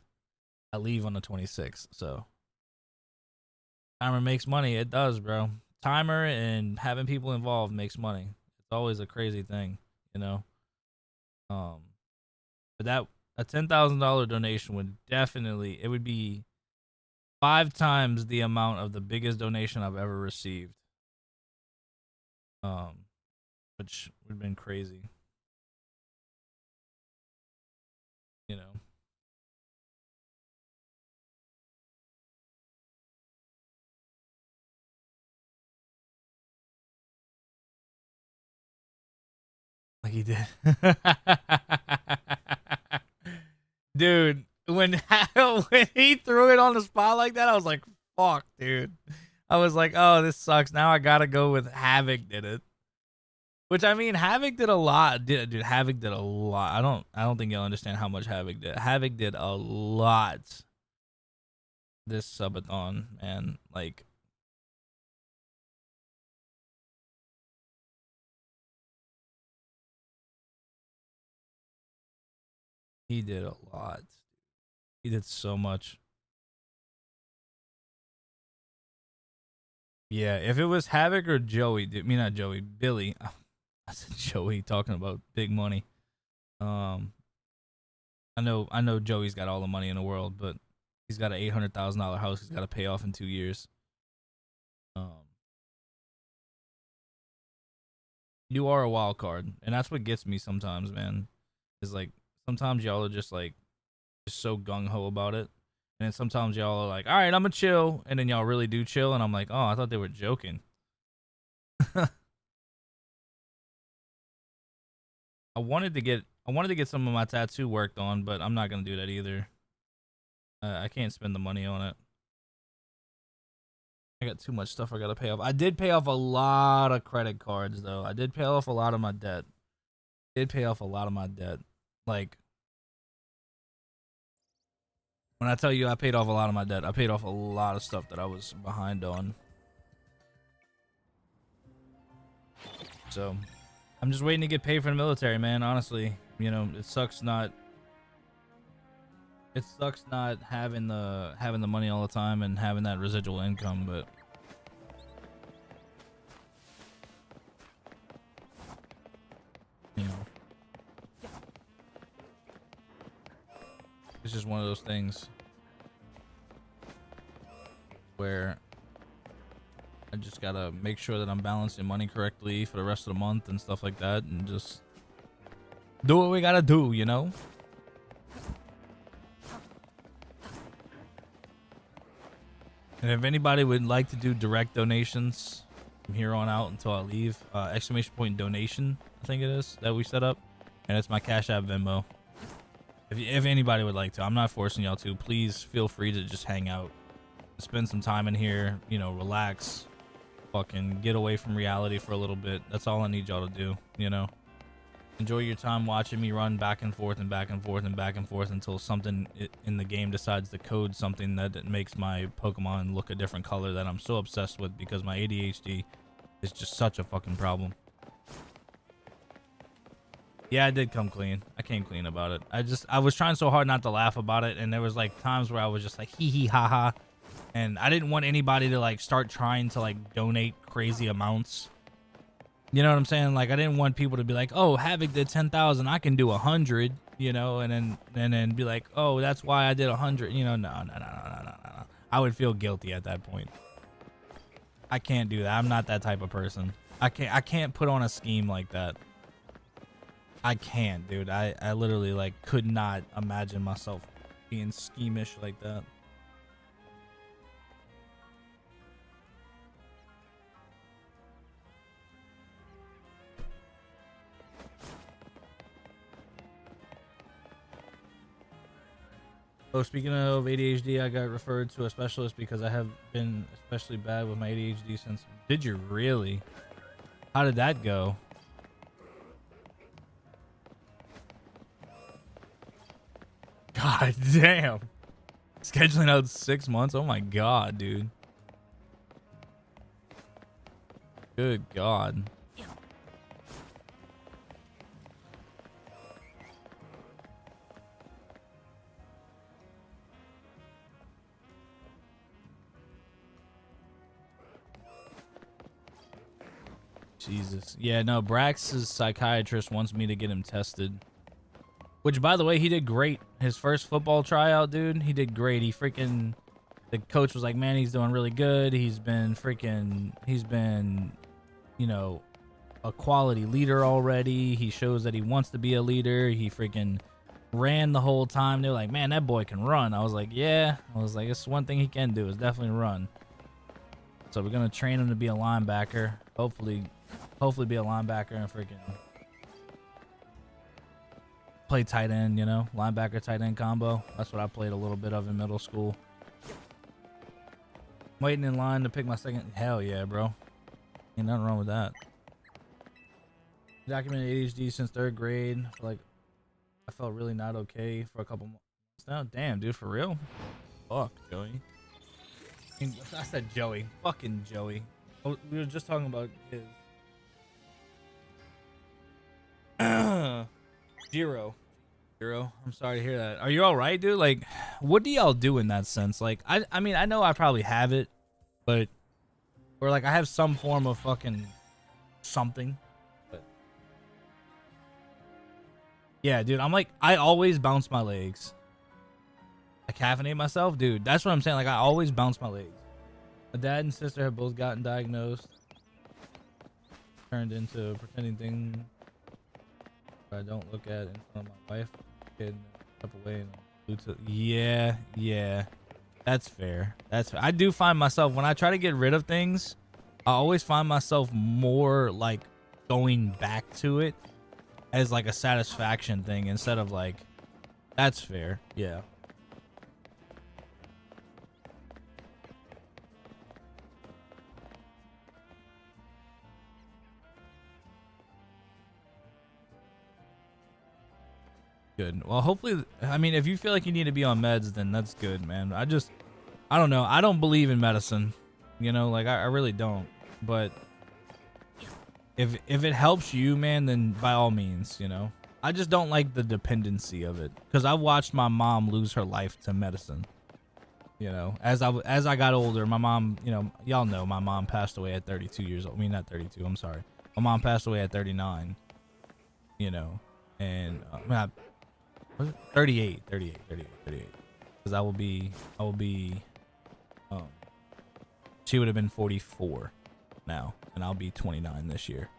I leave on the 26th, so timer makes money. It does, bro. Timer and having people involved makes money. It's always a crazy thing, But that a $10,000 donation would definitely, it would be 5 times the amount of the biggest donation I've ever received. Which would have been crazy. Like he did. Dude, when he threw it on the spot like that, I was like, fuck, dude. I was like, oh, this sucks. Now I gotta go with Havoc did it. Which, I mean, Havoc did a lot. Dude, Havoc did a lot. I don't think you'll understand how much Havoc did. Havoc did a lot this subathon, man. Like, he did a lot. He did so much. Yeah, if it was Havoc or Joey, I mean not Joey, Billy. I said Joey talking about big money. I know Joey's got all the money in the world, but he's got an $800,000 house he's got to pay off in 2 years. You are a wild card, and that's what gets me sometimes, man. Is like sometimes y'all are just like just so gung ho about it, and then sometimes y'all are like, all right, I'm gonna chill, and then y'all really do chill, and I'm like, oh, I thought they were joking. I wanted to get some of my tattoo worked on, but I'm not gonna do that either. I can't spend the money on it. I got too much stuff I gotta pay off. I did pay off a lot of credit cards though. I did pay off a lot of my debt. Like when I tell you I paid off a lot of my debt, I paid off a lot of stuff that I was behind on. So I'm just waiting to get paid for the military, man. Honestly, you know, it sucks not having the money all the time and having that residual income, but you know, it's just one of those things where I just gotta make sure that I'm balancing money correctly for the rest of the month and stuff like that, and just do what we gotta do, you know. And if anybody would like to do direct donations from here on out until I leave, ! donation, I think it is, that we set up. And it's my Cash App Venmo. If anybody would like to, I'm not forcing y'all to. Please feel free to just hang out. Spend some time in here, you know, relax. Fucking get away from reality for a little bit. That's all I need y'all to do, you know. Enjoy your time watching me run back and forth and back and forth and back and forth until something in the game decides to code something that makes my Pokemon look a different color that I'm so obsessed with because my ADHD is just such a fucking problem. Yeah, I did come clean. I came clean about it. I was trying so hard not to laugh about it, and there was like times where I was just like hee hee ha ha, and I didn't want anybody to like start trying to like donate crazy amounts. You know what I'm saying? Like, I didn't want people to be like, oh, Havoc did 10,000, I can do 100, you know, and then be like, oh, that's why I did 100. You know, no. I would feel guilty at that point. I can't do that. I'm not that type of person. I can't put on a scheme like that. I can't, dude. I literally like could not imagine myself being schemish like that. Oh, speaking of ADHD, I got referred to a specialist because I have been especially bad with my ADHD since. Did you really? How did that go? God damn. Scheduling out 6 months? Oh my god, dude. Good god. Jesus. Yeah, no, Brax's psychiatrist wants me to get him tested. Which, by the way, he did great. His first football tryout, dude, he did great. The coach was like, man, he's doing really good. He's been, you know, a quality leader already. He shows that he wants to be a leader. He freaking ran the whole time. They're like, man, that boy can run. I was like, yeah. I was like, it's one thing he can do is definitely run. So we're going to train him to be a linebacker. Hopefully be a linebacker and freaking play tight end, you know, linebacker tight end combo. That's what I played a little bit of in middle school. Waiting in line to pick my second. Hell yeah, bro. Ain't nothing wrong with that. Documented ADHD since 3rd grade. I felt really not okay for a couple months now. Damn, dude, for real? Fuck, Joey. I said Joey. Fucking Joey. Oh, we were just talking about his. Zero. I'm sorry to hear that. Are you all right, dude? Like, what do y'all do in that sense? Like, I mean, I know I probably have it, but or like I have some form of fucking something. But yeah, dude, I'm like, I always bounce my legs. I caffeinate myself, dude. That's what I'm saying. Like, I always bounce my legs. My dad and sister have both gotten diagnosed. Turned into a pretending thing I don't look at in front of my wife. Kid, step away and yeah. That's fair. That's fair. I do find myself when I try to get rid of things, I always find myself more like going back to it as like a satisfaction thing instead of like, that's fair. Yeah. Good. Well, hopefully, I mean, if you feel like you need to be on meds, then that's good, man. I don't know. I don't believe in medicine, you know, like I really don't. But if it helps you, man, then by all means, you know. I just don't like the dependency of it because I watched my mom lose her life to medicine. You know, as I got older, my mom, you know, y'all know my mom passed away at 32 years old. I mean, not 32. I'm sorry. My mom passed away at 39. You know, and was it 38? Because I will be. She would have been 44 now, and I'll be 29 this year.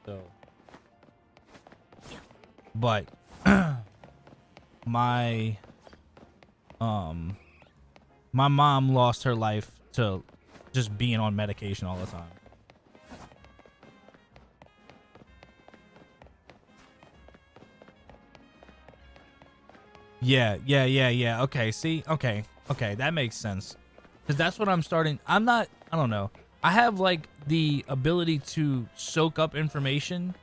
So, but my mom lost her life to just being on medication all the time. Yeah. Okay, see? Okay, that makes sense. Because that's what I'm starting. I don't know. I have like the ability to soak up information,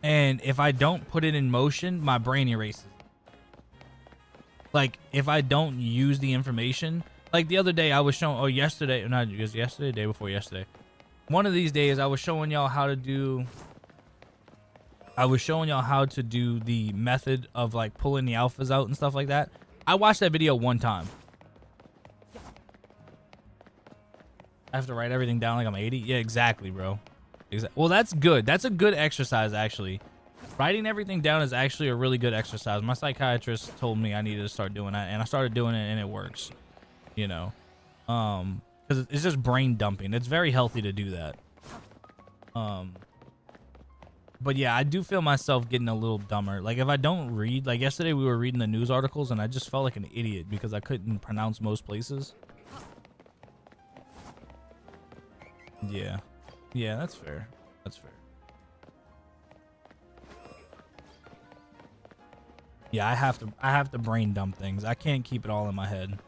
and if I don't put it in motion, my brain erases. Like, if I don't use the information, like the other day I was showing, yesterday, not just yesterday, day before yesterday. One of these days I was showing y'all how to do the method of like pulling the alphas out and stuff like that. I watched that video one time. I have to write everything down like I'm 80. Yeah, exactly, bro. Well, that's good. That's a good exercise, actually. Writing everything down is actually a really good exercise. My psychiatrist told me I needed to start doing that, and I started doing it, and it works. You know, because it's just brain dumping. It's very healthy to do that. But yeah, I do feel myself getting a little dumber. Like if I don't read, like yesterday we were reading the news articles, and I just felt like an idiot because I couldn't pronounce most places. Yeah, that's fair. Yeah, I have to brain dump things. I can't keep it all in my head.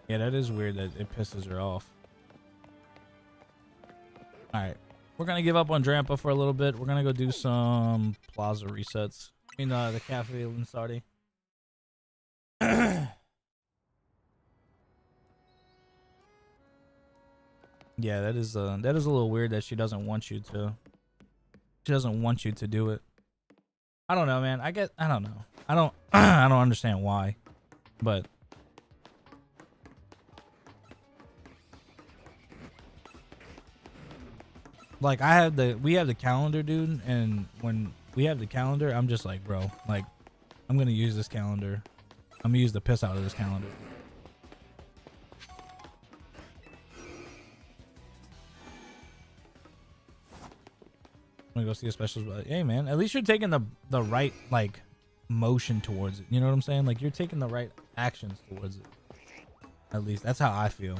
Yeah, that is weird that it pisses her off. All right. We're going to give up on Drampa for a little bit. We're going to go do some plaza resets. I mean, the Cafe Linsardi. Yeah, that is a little weird that she doesn't want you to do it. I don't know, man. I don't know. I don't I don't understand why. But like we have the calendar, dude, and when we have the calendar, I'm just like, bro, like I'm gonna use this calendar. I'm gonna use the piss out of this calendar. I'm gonna go see a specials, but hey man, at least you're taking the right like motion towards it. You know what I'm saying? Like you're taking the right actions towards it. At least that's how I feel.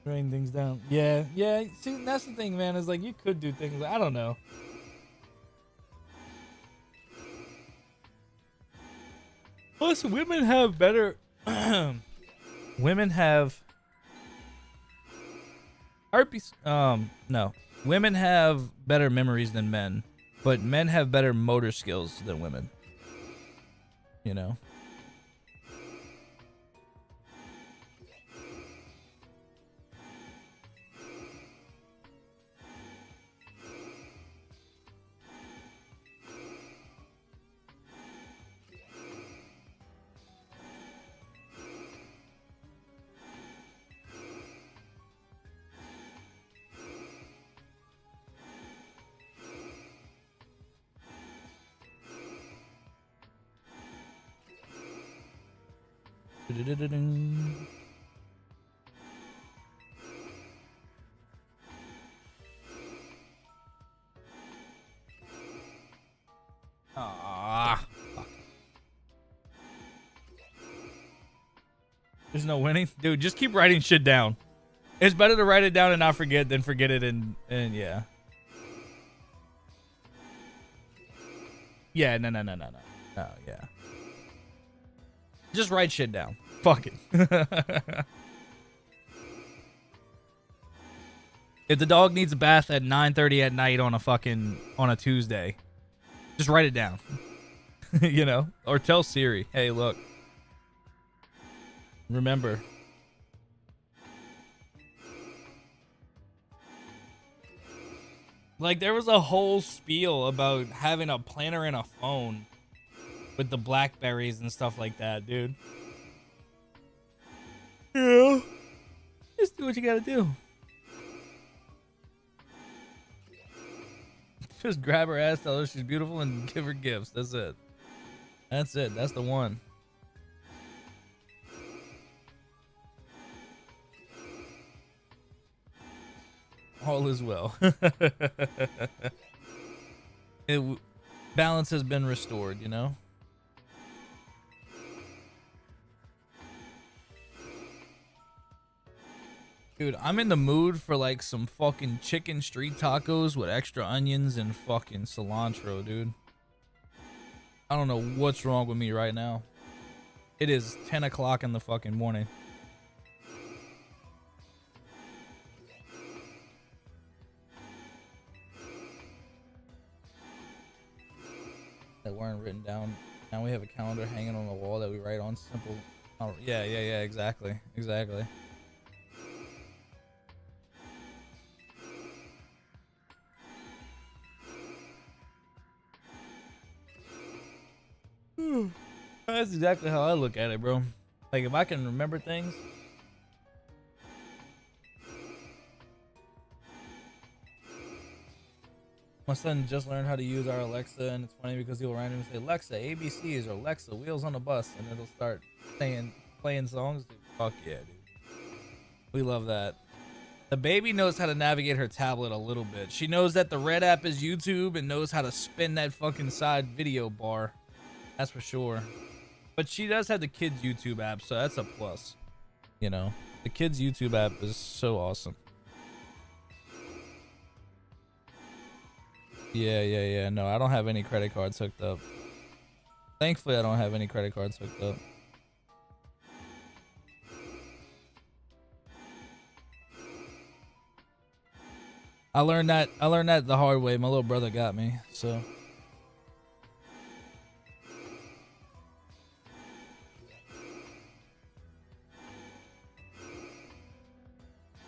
Writing things down. Yeah. See, that's the thing, man. Is like you could do things. I don't know. Plus, women have better. Women have herpes. No, women have better memories than men, but men have better motor skills than women. You know. Ah, there's no winning, dude. Just keep writing shit down. It's better to write it down and not forget than forget it and yeah. Yeah, no, yeah. Just write shit down. Fuck it. If the dog needs a bath at 9:30 at night on a Tuesday, just write it down. You know, or tell Siri, "Hey, look. Remember." Like, there was a whole spiel about having a planner in a phone with the Blackberries and stuff like that, dude. Yeah. Just do what you gotta do. Just grab her ass, tell her she's beautiful, and give her gifts. That's it. That's it. That's the one. All is well. Balance has been restored, you know? Dude, I'm in the mood for like some fucking chicken street tacos with extra onions and fucking cilantro, dude. I don't know what's wrong with me right now. It is 10 o'clock in the fucking morning. That weren't written down. Now we have a calendar hanging on the wall that we write on simple. Oh, yeah, exactly. That's exactly how I look at it, bro. Like, if I can remember things. My son just learned how to use our Alexa, and it's funny because he'll randomly say, "Alexa, ABCs," or "Alexa, Wheels on a Bus," and it'll start playing songs. Dude, fuck yeah, dude. We love that. The baby knows how to navigate her tablet a little bit. She knows that the red app is YouTube and knows how to spin that fucking side video bar. That's for sure. But she does have the kids YouTube app, so that's a plus. You know, the kids YouTube app is so awesome. Yeah. No, I don't have any credit cards hooked up. Thankfully, I don't have any credit cards hooked up. I learned that the hard way. My little brother got me, so.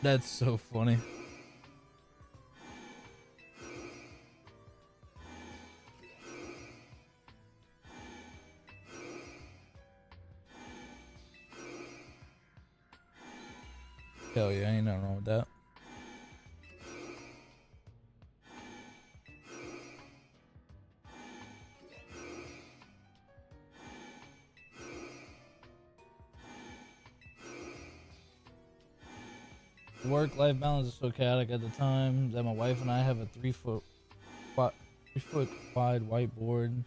That's so funny. Hell yeah, ain't nothing wrong with that. Work-life balance is so chaotic at the time that my wife and I have a 3 foot wide whiteboard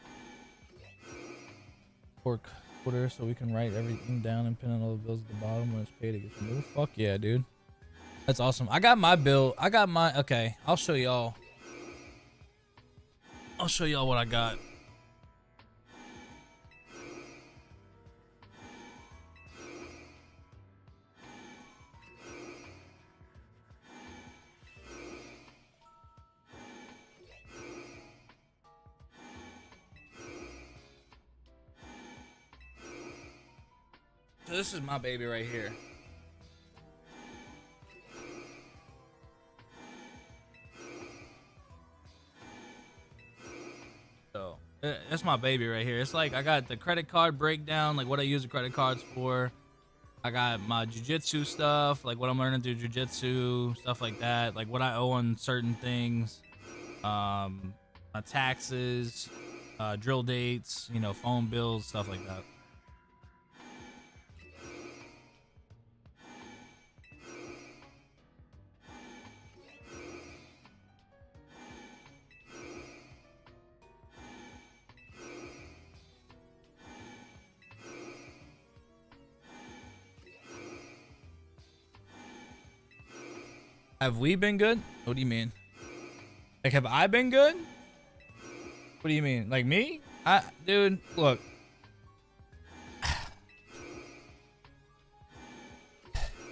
or quarter so we can write everything down and pin in all the bills at the bottom when it's paid. It gets removed. Fuck yeah, dude. That's awesome. I got my bill. Okay, I'll show y'all. I'll show y'all what I got. So this is my baby right here. So that's my baby right here. It's like I got the credit card breakdown, like what I use the credit cards for. I got my jujitsu stuff, like what I'm learning through jujitsu, stuff like that, like what I owe on certain things, my taxes, drill dates, you know, phone bills, stuff like that. Have we been good? What do you mean? Like, have I been good? What do you mean? Like me? Dude, look.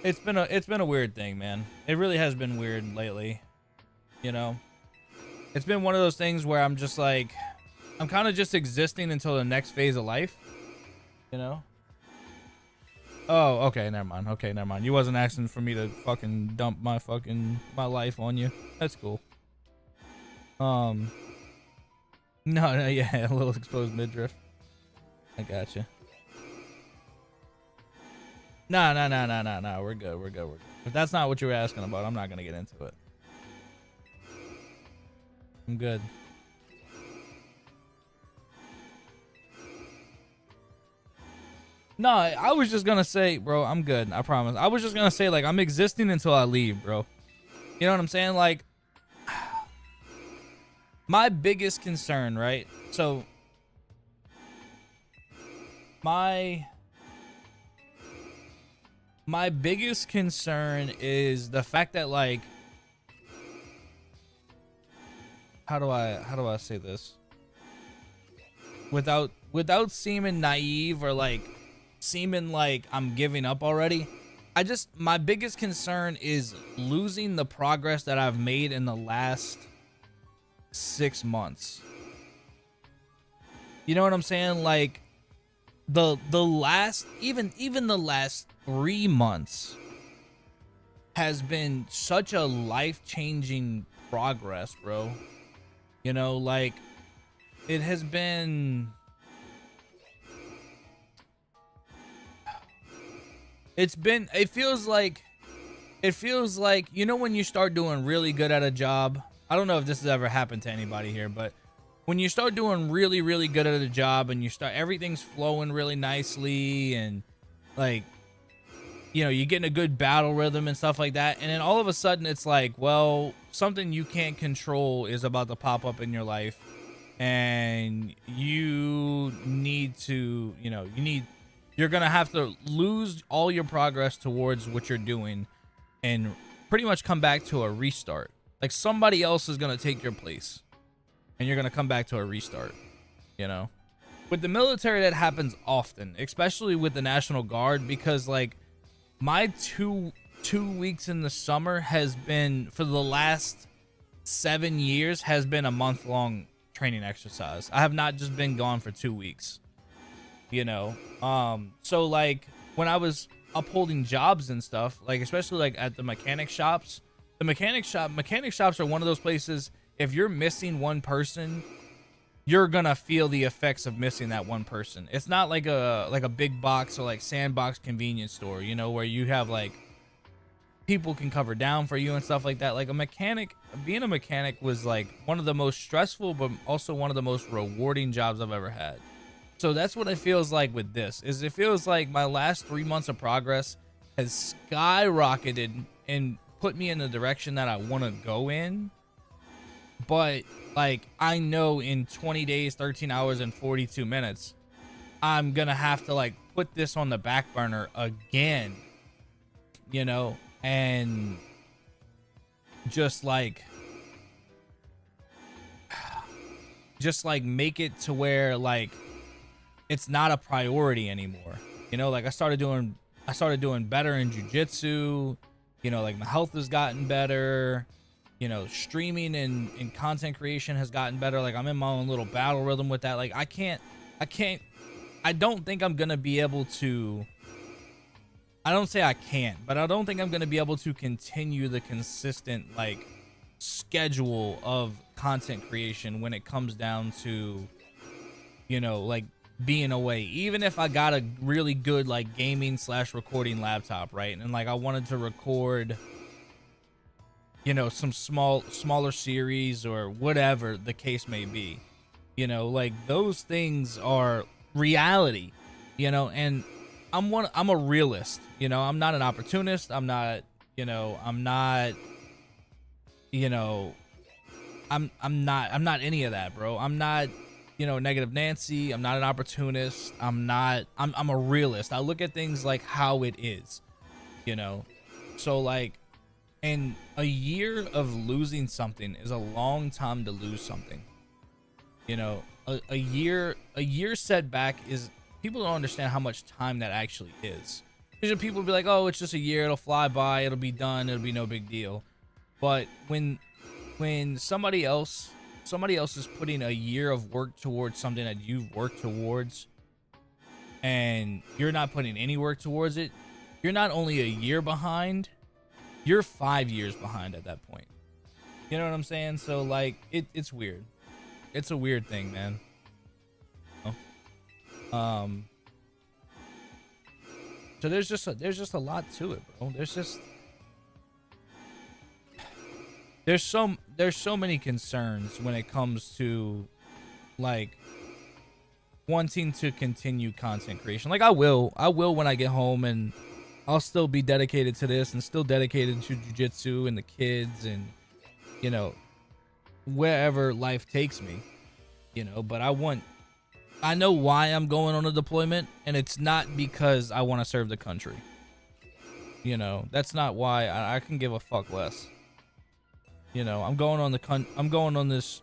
It's been a weird thing, man. It really has been weird lately. You know? It's been one of those things where I'm just like, I'm kind of just existing until the next phase of life. You know? Oh, okay, never mind. Okay, never mind. You wasn't asking for me to fucking dump my life on you. That's cool. No, yeah, a little exposed midriff. I gotcha. No. We're good. If that's not what you were asking about, I'm not gonna get into it. I'm good. No, I was just gonna say, bro, I'm good. I promise. I was just gonna say, like, I'm existing until I leave, bro. You know what I'm saying? Like, my biggest concern, right? So, my biggest concern is the fact that, like, how do I say this without seeming naive or like seeming like I'm giving up already? My biggest concern is losing the progress that I've made in the last 6 months. You know what I'm saying? Like the last even the last 3 months has been such a life-changing progress, bro. You know, like it has been, it feels like, you know, when you start doing really good at a job, I don't know if this has ever happened to anybody here, but when you start doing really, really good at a job and everything's flowing really nicely and like, you know, you're getting a good battle rhythm and stuff like that. And then all of a sudden it's like, well, something you can't control is about to pop up in your life. And you need to, you know, you're going to have to lose all your progress towards what you're doing and pretty much come back to a restart. Like somebody else is going to take your place and you're going to come back to a restart, you know? With the military, that happens often, especially with the National Guard, because like my two weeks in the summer has been, for the last 7 years, has been a month-long training exercise. I have not just been gone for 2 weeks, you know? So like when I was upholding jobs and stuff, like especially like at the mechanic shops, mechanic shops are one of those places, if you're missing one person, you're gonna feel the effects of missing that one person. It's not like a big box or like sandbox convenience store, you know, where you have like people can cover down for you and stuff like that. Like being a mechanic was like one of the most stressful but also one of the most rewarding jobs I've ever had. So that's what it feels like with this. It feels like my last 3 months of progress has skyrocketed and put me in the direction that I want to go in. But like I know in 20 days, 13 hours and 42 minutes, I'm gonna have to like put this on the back burner again, you know, and just like make it to where like it's not a priority anymore. You know, like I started doing better in jiu-jitsu, you know, like my health has gotten better. You know, streaming and content creation has gotten better. Like I'm in my own little battle rhythm with that. Like I don't think I'm gonna be able to I don't say I can't, but I don't think I'm going to be able to continue the consistent like schedule of content creation when it comes down to, you know, like being away. Even if I got a really good like gaming / recording laptop, right? And like I wanted to record, you know, some smaller series or whatever the case may be, you know, like those things are reality, you know, and I'm a realist, you know, I'm not an opportunist. I'm not, you know, I'm not any of that, bro. I'm not, you know, negative Nancy. I'm not an opportunist. I'm a realist. I look at things like how it is, you know. So like, and a year of losing something is a long time to lose something. You know, a year setback is, people don't understand how much time that actually is. Because people will be like, oh, it's just a year, it'll fly by, it'll be done, it'll be no big deal. But when somebody else is putting a year of work towards something that you've worked towards, and you're not putting any work towards it, you're not only a year behind, you're 5 years behind at that point. You know what I'm saying? So like it's weird. It's a weird thing, man. So there's just a lot to it, bro. There's so many concerns when it comes to like wanting to continue content creation. Like I will when I get home, and I'll still be dedicated to this and still dedicated to jiu-jitsu and the kids and, you know, wherever life takes me, you know. But I know why I'm going on a deployment, and it's not because I want to serve the country. You know, that's not why. I can give a fuck less. You know, I'm going on this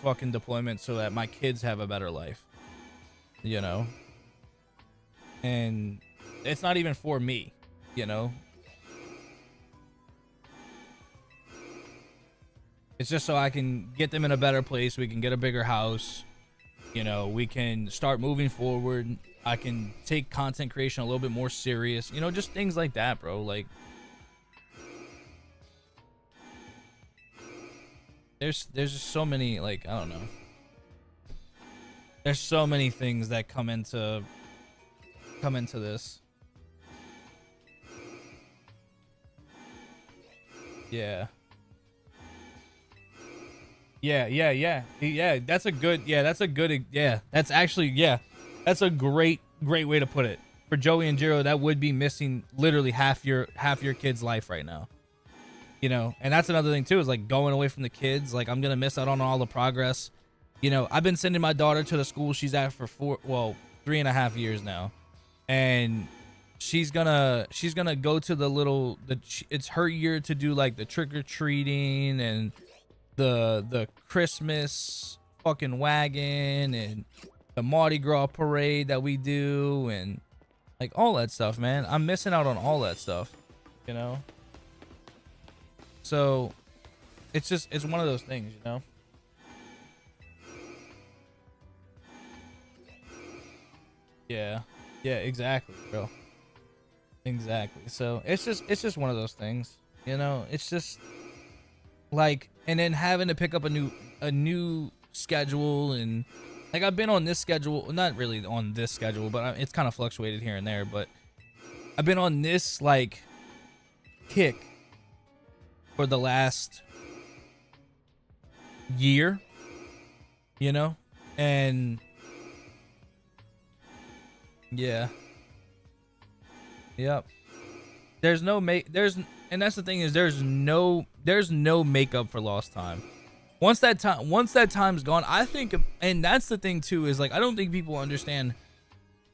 fucking deployment so that my kids have a better life. You know, and it's not even for me. You know, it's just so I can get them in a better place. We can get a bigger house. You know, we can start moving forward. I can take content creation a little bit more serious. You know, just things like that, bro. Like, there's just so many, like, I don't know. There's so many things that come into this. Yeah. Yeah, that's a good, that's actually, that's a great way to put it. For Joey and Jiro, that would be missing literally half your kid's life right now. You know, and that's another thing too, is like going away from the kids. Like, I'm gonna miss out on all the progress. You know, I've been sending my daughter to the school she's at for 3.5 years now, and she's gonna go to it's her year to do like the trick-or-treating and the Christmas fucking wagon and the Mardi Gras parade that we do and like all that stuff, man. I'm missing out on all that stuff, you know? So it's one of those things, you know? Yeah, exactly, bro. Exactly. So it's just one of those things, you know? It's just like, and then having to pick up a new schedule, and like I've been on this schedule, not really on this schedule, but it's kind of fluctuated here and there, but I've been on this like kick for the last year, you know? And yeah. Yep. And that's the thing, is there's no makeup for lost time. Once that time's gone, I think, and that's the thing too, is like I don't think people understand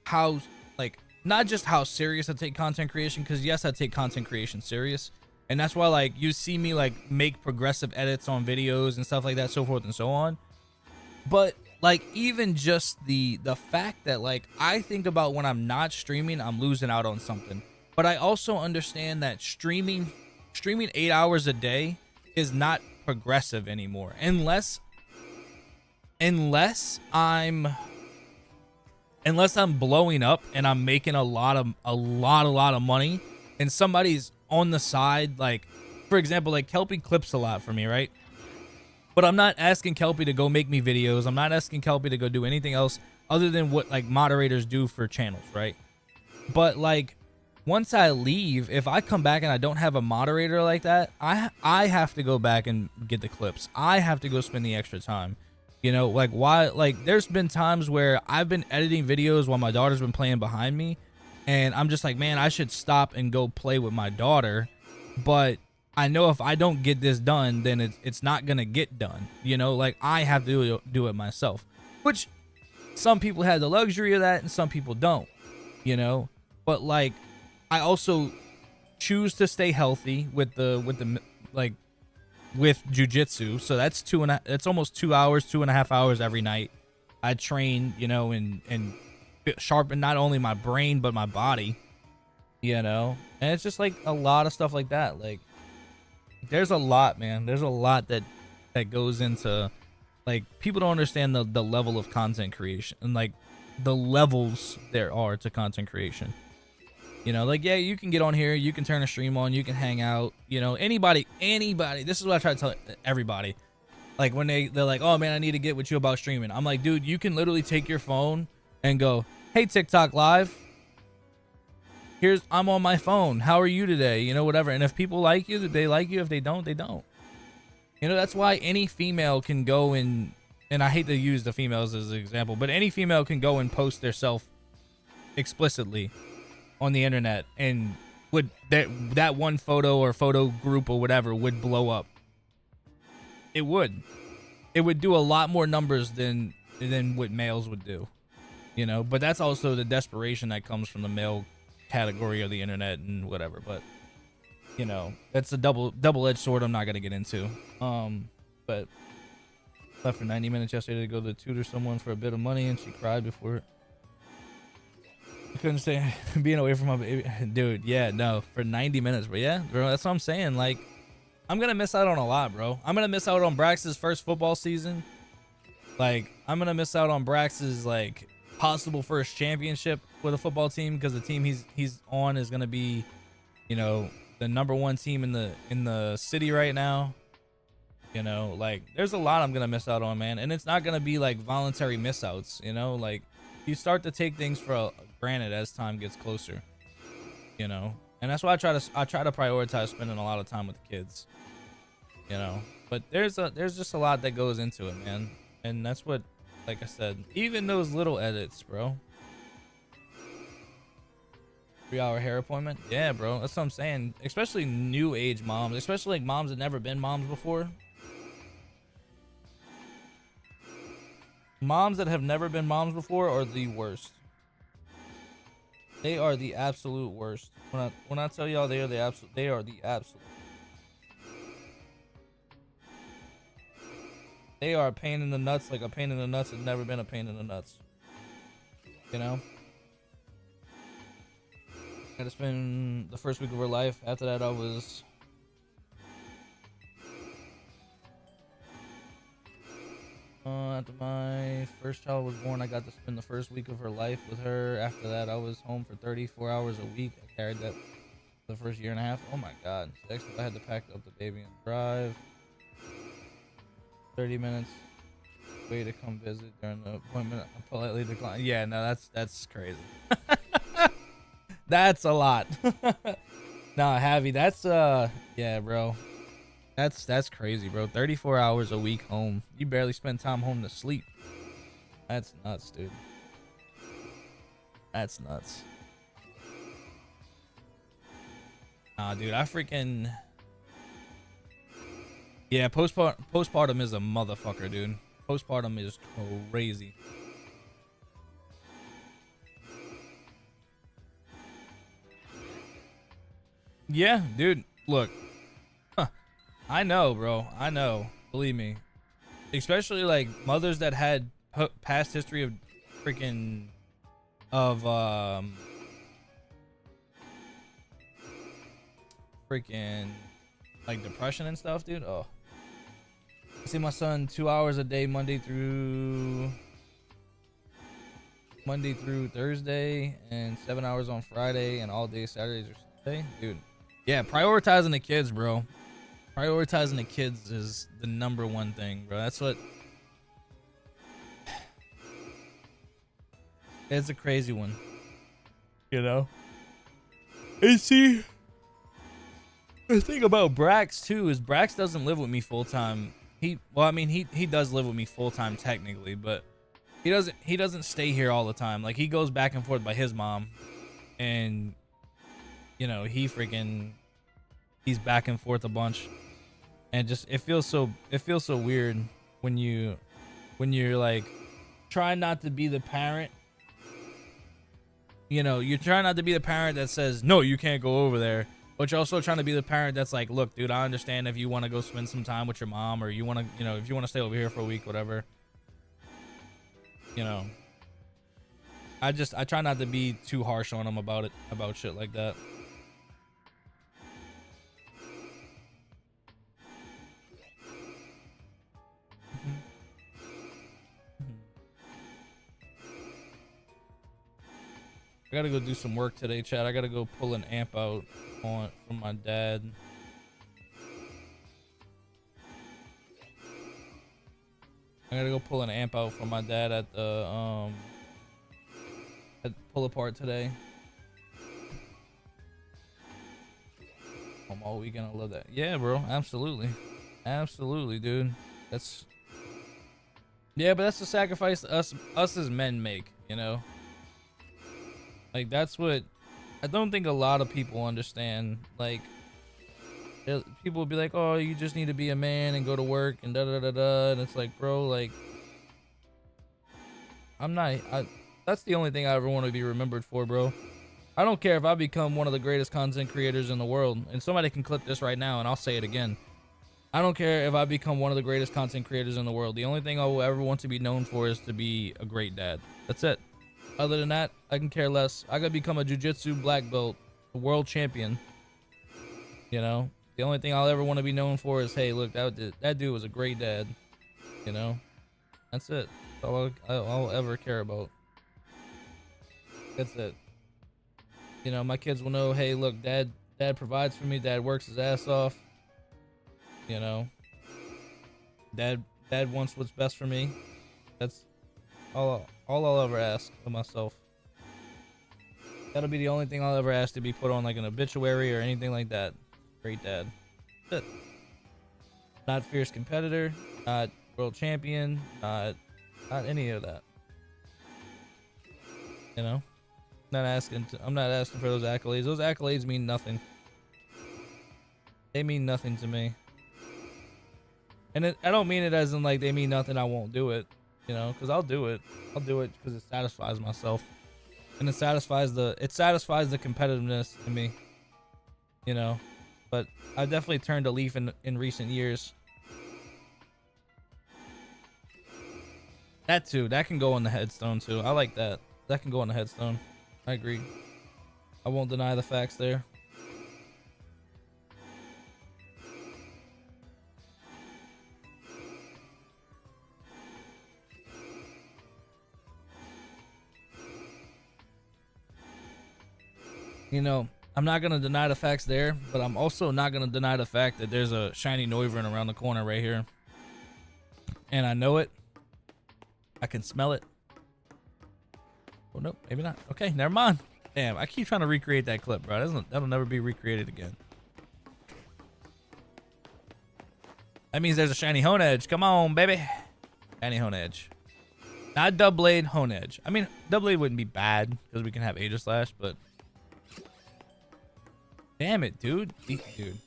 how, like, not just how serious I take content creation, because yes, I take content creation serious, and that's why like you see me like make progressive edits on videos and stuff like that, so forth and so on. But like, even just the fact that like I think about when I'm not streaming, I'm losing out on something. But I also understand that streaming 8 hours a day is not progressive anymore, unless I'm unless I'm blowing up and I'm making a lot of money, and somebody's on the side, like for example, like Kelpie clips a lot for me, right? But I'm not asking Kelpie to go make me videos. I'm not asking Kelpie to go do anything else other than what like moderators do for channels, right? But like once I leave, if I come back and I don't have a moderator like that, I have to go back and get the clips. I have to go spend the extra time. You know, like why, like there's been times where I've been editing videos while my daughter's been playing behind me, and I'm just like, man, I should stop and go play with my daughter. But I know if I don't get this done, then it's not gonna get done. You know, like I have to do it myself, which some people have the luxury of that and some people don't, you know. But like I also choose to stay healthy with the like with jujitsu, so that's that's almost 2 hours, 2.5 hours every night. I train, you know, and sharpen not only my brain but my body, you know. And it's just like a lot of stuff like that. Like there's a lot, man. There's a lot that goes into, like, people don't understand the level of content creation and like the levels there are to content creation. You know, like, yeah, you can get on here, you can turn a stream on, you can hang out, you know, anybody, this is what I try to tell everybody. Like when they're like, oh man, I need to get with you about streaming. I'm like, dude, you can literally take your phone and go, hey, TikTok live, I'm on my phone. How are you today? You know, whatever. And if people like you, they like you. If they don't, they don't. You know, that's why any female can go and I hate to use the females as an example, but any female can go and post their self explicitly on the internet, and would that one photo or photo group or whatever would blow up. It would do a lot more numbers than what males would do, you know. But that's also the desperation that comes from the male category of the internet and whatever. But you know, that's a double-edged sword I'm not gonna get into. But left for 90 minutes yesterday to go to tutor someone for a bit of money, and she cried before. I couldn't stay being away from my baby. Dude, yeah, no, for 90 minutes. But yeah, bro, that's what I'm saying. Like, I'm gonna miss out on a lot, bro. I'm gonna miss out on Brax's first football season. Like, I'm gonna miss out on Brax's like possible first championship with a football team, because the team he's on is gonna be, you know, the #1 team in the city right now. You know, like, there's a lot I'm gonna miss out on, man. And it's not gonna be like voluntary missouts, you know. Like, you start to take things for granted as time gets closer, you know. And that's why I try to prioritize spending a lot of time with the kids, you know. But there's just a lot that goes into it, man. And that's what, like I said, even those little edits, bro. 3-hour hair appointment, yeah, bro. That's what I'm saying. Especially new age moms, especially like moms that never been moms before. Moms that have never been moms before are the worst. They are the absolute worst. When I tell y'all they are the absolute. They are a pain in the nuts, like a pain in the nuts has never been a pain in the nuts. You know? I had to spend the first week of her life. After that, after my first child was born, I got to spend the first week of her life with her. After that, I was home for 34 hours a week. I carried that the first year and a half. Oh my God. Next, I had to pack up the baby and drive. 30 minutes. Way to come visit during the appointment. I politely declined. Yeah, no, that's crazy. That's a lot. Nah, Javi, that's yeah, bro. That's crazy, bro. 34 hours a week home. You barely spend time home to sleep. That's nuts, dude. That's nuts. Nah, dude, I freaking... Yeah, postpartum is a motherfucker, dude. Postpartum is crazy. Yeah, dude, look. I know, bro. I know. Believe me. Especially like mothers that had past history of freaking like depression and stuff, dude. Oh. I see my son 2 hours a day, Monday through Monday through Thursday and 7 hours on Friday and all day Saturdays or Sunday. Dude, yeah, prioritizing the kids, bro. Prioritizing the kids is the number one thing, bro. That's what. It's a crazy one, you know. And see, the thing about Brax too is Brax doesn't live with me full time. Well, I mean, he does live with me full time technically, but he doesn't stay here all the time. Like, he goes back and forth by his mom, and you know, he's back and forth a bunch, and just it feels so weird when you're like trying not to be the parent. You know, you're trying not to be the parent that says, no, you can't go over there. But you're also trying to be the parent that's like, look, dude, I understand if you want to go spend some time with your mom, or you want to, you know, if you want to stay over here for a week, whatever. You know, I try not to be too harsh on them about shit like that. I gotta go do some work today, Chad. I gotta go pull an amp out from my dad. I gotta go pull an amp out from my dad at the pull apart today. I'm all weekend. I love that. Yeah, bro. Absolutely, absolutely, dude. But that's the sacrifice us as men make. You know. Like, that's what I don't think a lot of people understand. Like, people will be like, oh, you just need to be a man and go to work and da da da da. And it's like, bro, like, that's the only thing I ever want to be remembered for, bro. I don't care if I become one of the greatest content creators in the world. And somebody can clip this right now and I'll say it again. I don't care if I become one of the greatest content creators in the world. The only thing I will ever want to be known for is to be a great dad. That's it. Other than that, I can care less. I gotta become a jiu-jitsu black belt, a world champion. You know, the only thing I'll ever want to be known for is, hey, look, that dude was a great dad. You know, that's it. That's all I'll ever care about. That's it. You know, my kids will know, hey, look, dad provides for me. Dad works his ass off. You know, dad wants what's best for me. That's all I'll ever ask of myself. That'll be the only thing I'll ever ask to be put on like an obituary or anything like that. Great dad. That's it. Not fierce competitor, not world champion, not any of that. You know? I'm not asking for those accolades. Those accolades mean nothing. They mean nothing to me. And I don't mean it as in like they mean nothing, I won't do it. You know, because I'll do it because it satisfies myself, and it satisfies the competitiveness in me. You know, but I've definitely turned a leaf in recent years. That too, that can go on the headstone too. I like that. That can go on the headstone. I agree. I won't deny the facts there. You know, I'm not going to deny the facts there, but I'm also not going to deny the fact that there's a shiny Noivern around the corner right here. And I know it. I can smell it. Oh, no, maybe not. Okay, never mind. Damn, I keep trying to recreate that clip, bro. That'll never be recreated again. That means there's a shiny Honedge. Come on, baby. Shiny Honedge. Not Doublade, Honedge. I mean, Doublade wouldn't be bad because we can have Aegislash, but... Damn it, dude. Dude.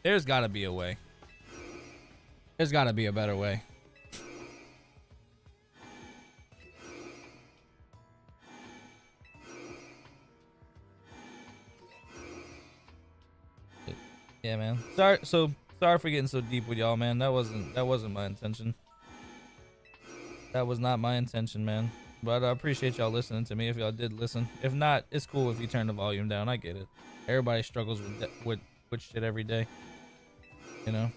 There's gotta be a way. There's gotta be a better way. Yeah, man. Sorry for getting so deep with y'all, man. That wasn't my intention. That was not my intention, man. But I appreciate y'all listening to me if y'all did listen. If not, it's cool if you turn the volume down. I get it. Everybody struggles with shit every day. You know?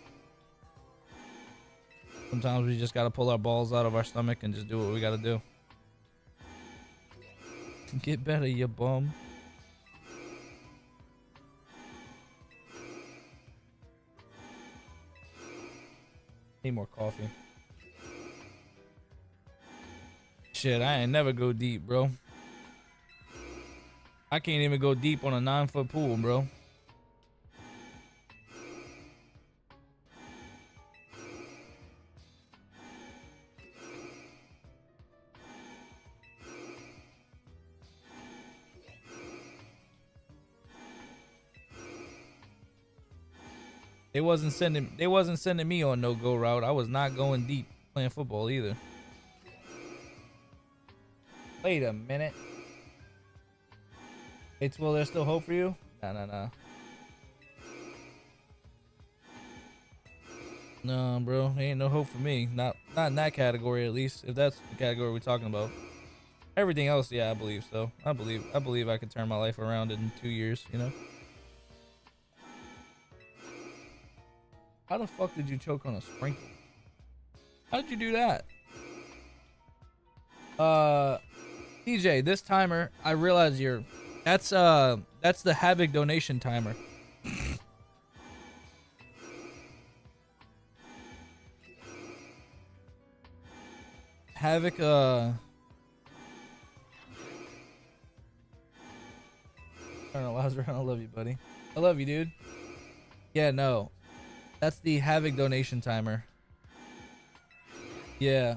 Sometimes we just gotta pull our balls out of our stomach and just do what we gotta do. Get better, you bum. Need more coffee. Shit, I ain't never go deep, bro. I can't even go deep on a 9-foot pool, bro. They wasn't sending me on no go route. I was not going deep playing football either. Wait a minute. It's well, there's still hope for you? Nah. No, bro, ain't no hope for me. Not in that category, at least. If that's the category we're talking about. Everything else, yeah, I believe so. I believe I could turn my life around in 2 years, you know? How the fuck did you choke on a sprinkle? How did you do that? DJ, this timer, I realize that's the Havoc donation timer. Havoc, I don't know, Lazarus, I love you, buddy. I love you, dude. Yeah, no. That's the Havoc donation timer. Yeah.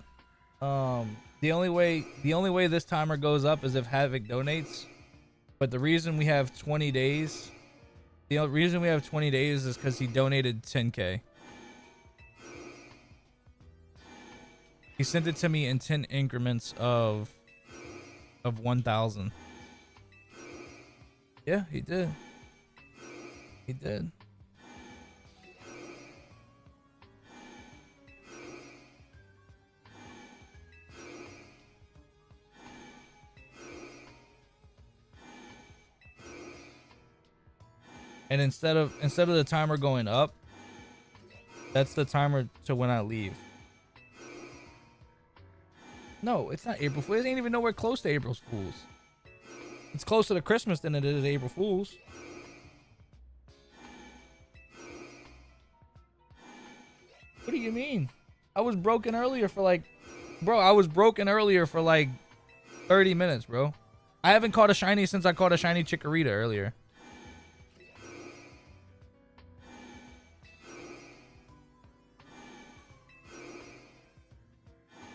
The only way this timer goes up is if Havoc donates. But the reason we have 20 days, is because he donated 10K. He sent it to me in 10 increments of 1,000. Yeah, he did. He did. And instead of the timer going up, that's the timer to when I leave. No, it's not April Fool's. It ain't even nowhere close to April Fool's. It's closer to Christmas than it is April Fool's. What do you mean? I was broken earlier for like 30 minutes, bro. I haven't caught a shiny since I caught a shiny Chikorita earlier.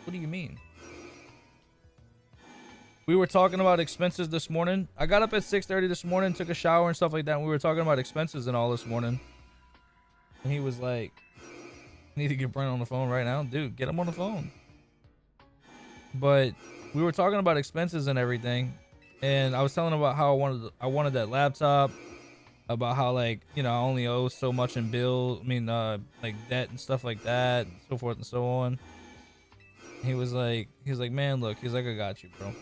What do you mean? We were talking about expenses this morning. I got up at 6:30 this morning, took a shower and stuff like that. And we were talking about expenses and all this morning. And he was like, "You need to get Brent on the phone right now." Dude, get him on the phone. But we were talking about expenses and everything. And I was telling him about how I wanted that laptop. About how, like, you know, I only owe so much in like debt and stuff like that, and so forth and so on. He was like, man, look, he's like, I got you, bro.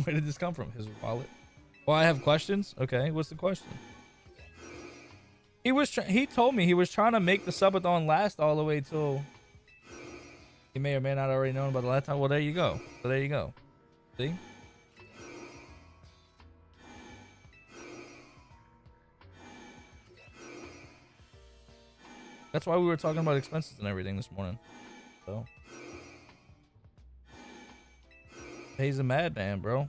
Where did this come from? His wallet? Well, I have questions. Okay, what's the question? He told me he was trying to make the subathon last all the way till he may or may not already known about the laptop. Well, there you go. So there you go. See? That's why we were talking about expenses and everything this morning. So, he's a madman, bro.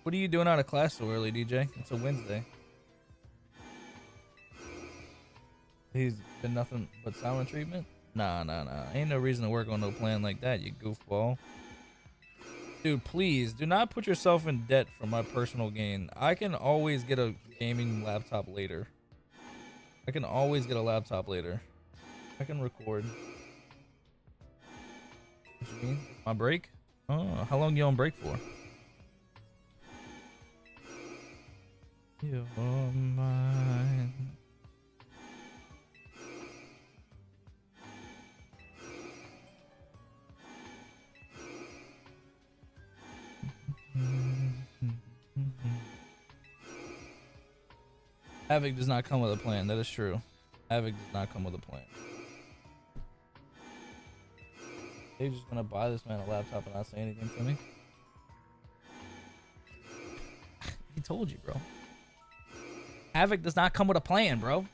What are you doing out of class so early, DJ? It's a Wednesday. He's been nothing but silent treatment? Nah. Ain't no reason to work on no plan like that, you goofball. Dude, please, do not put yourself in debt for my personal gain. I can always get a gaming laptop later. I can always get a laptop later. I can record. What you mean? My break? Oh, how long you on break for? You're mine. Havoc does not come with a plan. That is true. Havoc does not come with a plan. They're just gonna buy this man a laptop and not say anything to me. He told you, bro. Havoc does not come with a plan, bro.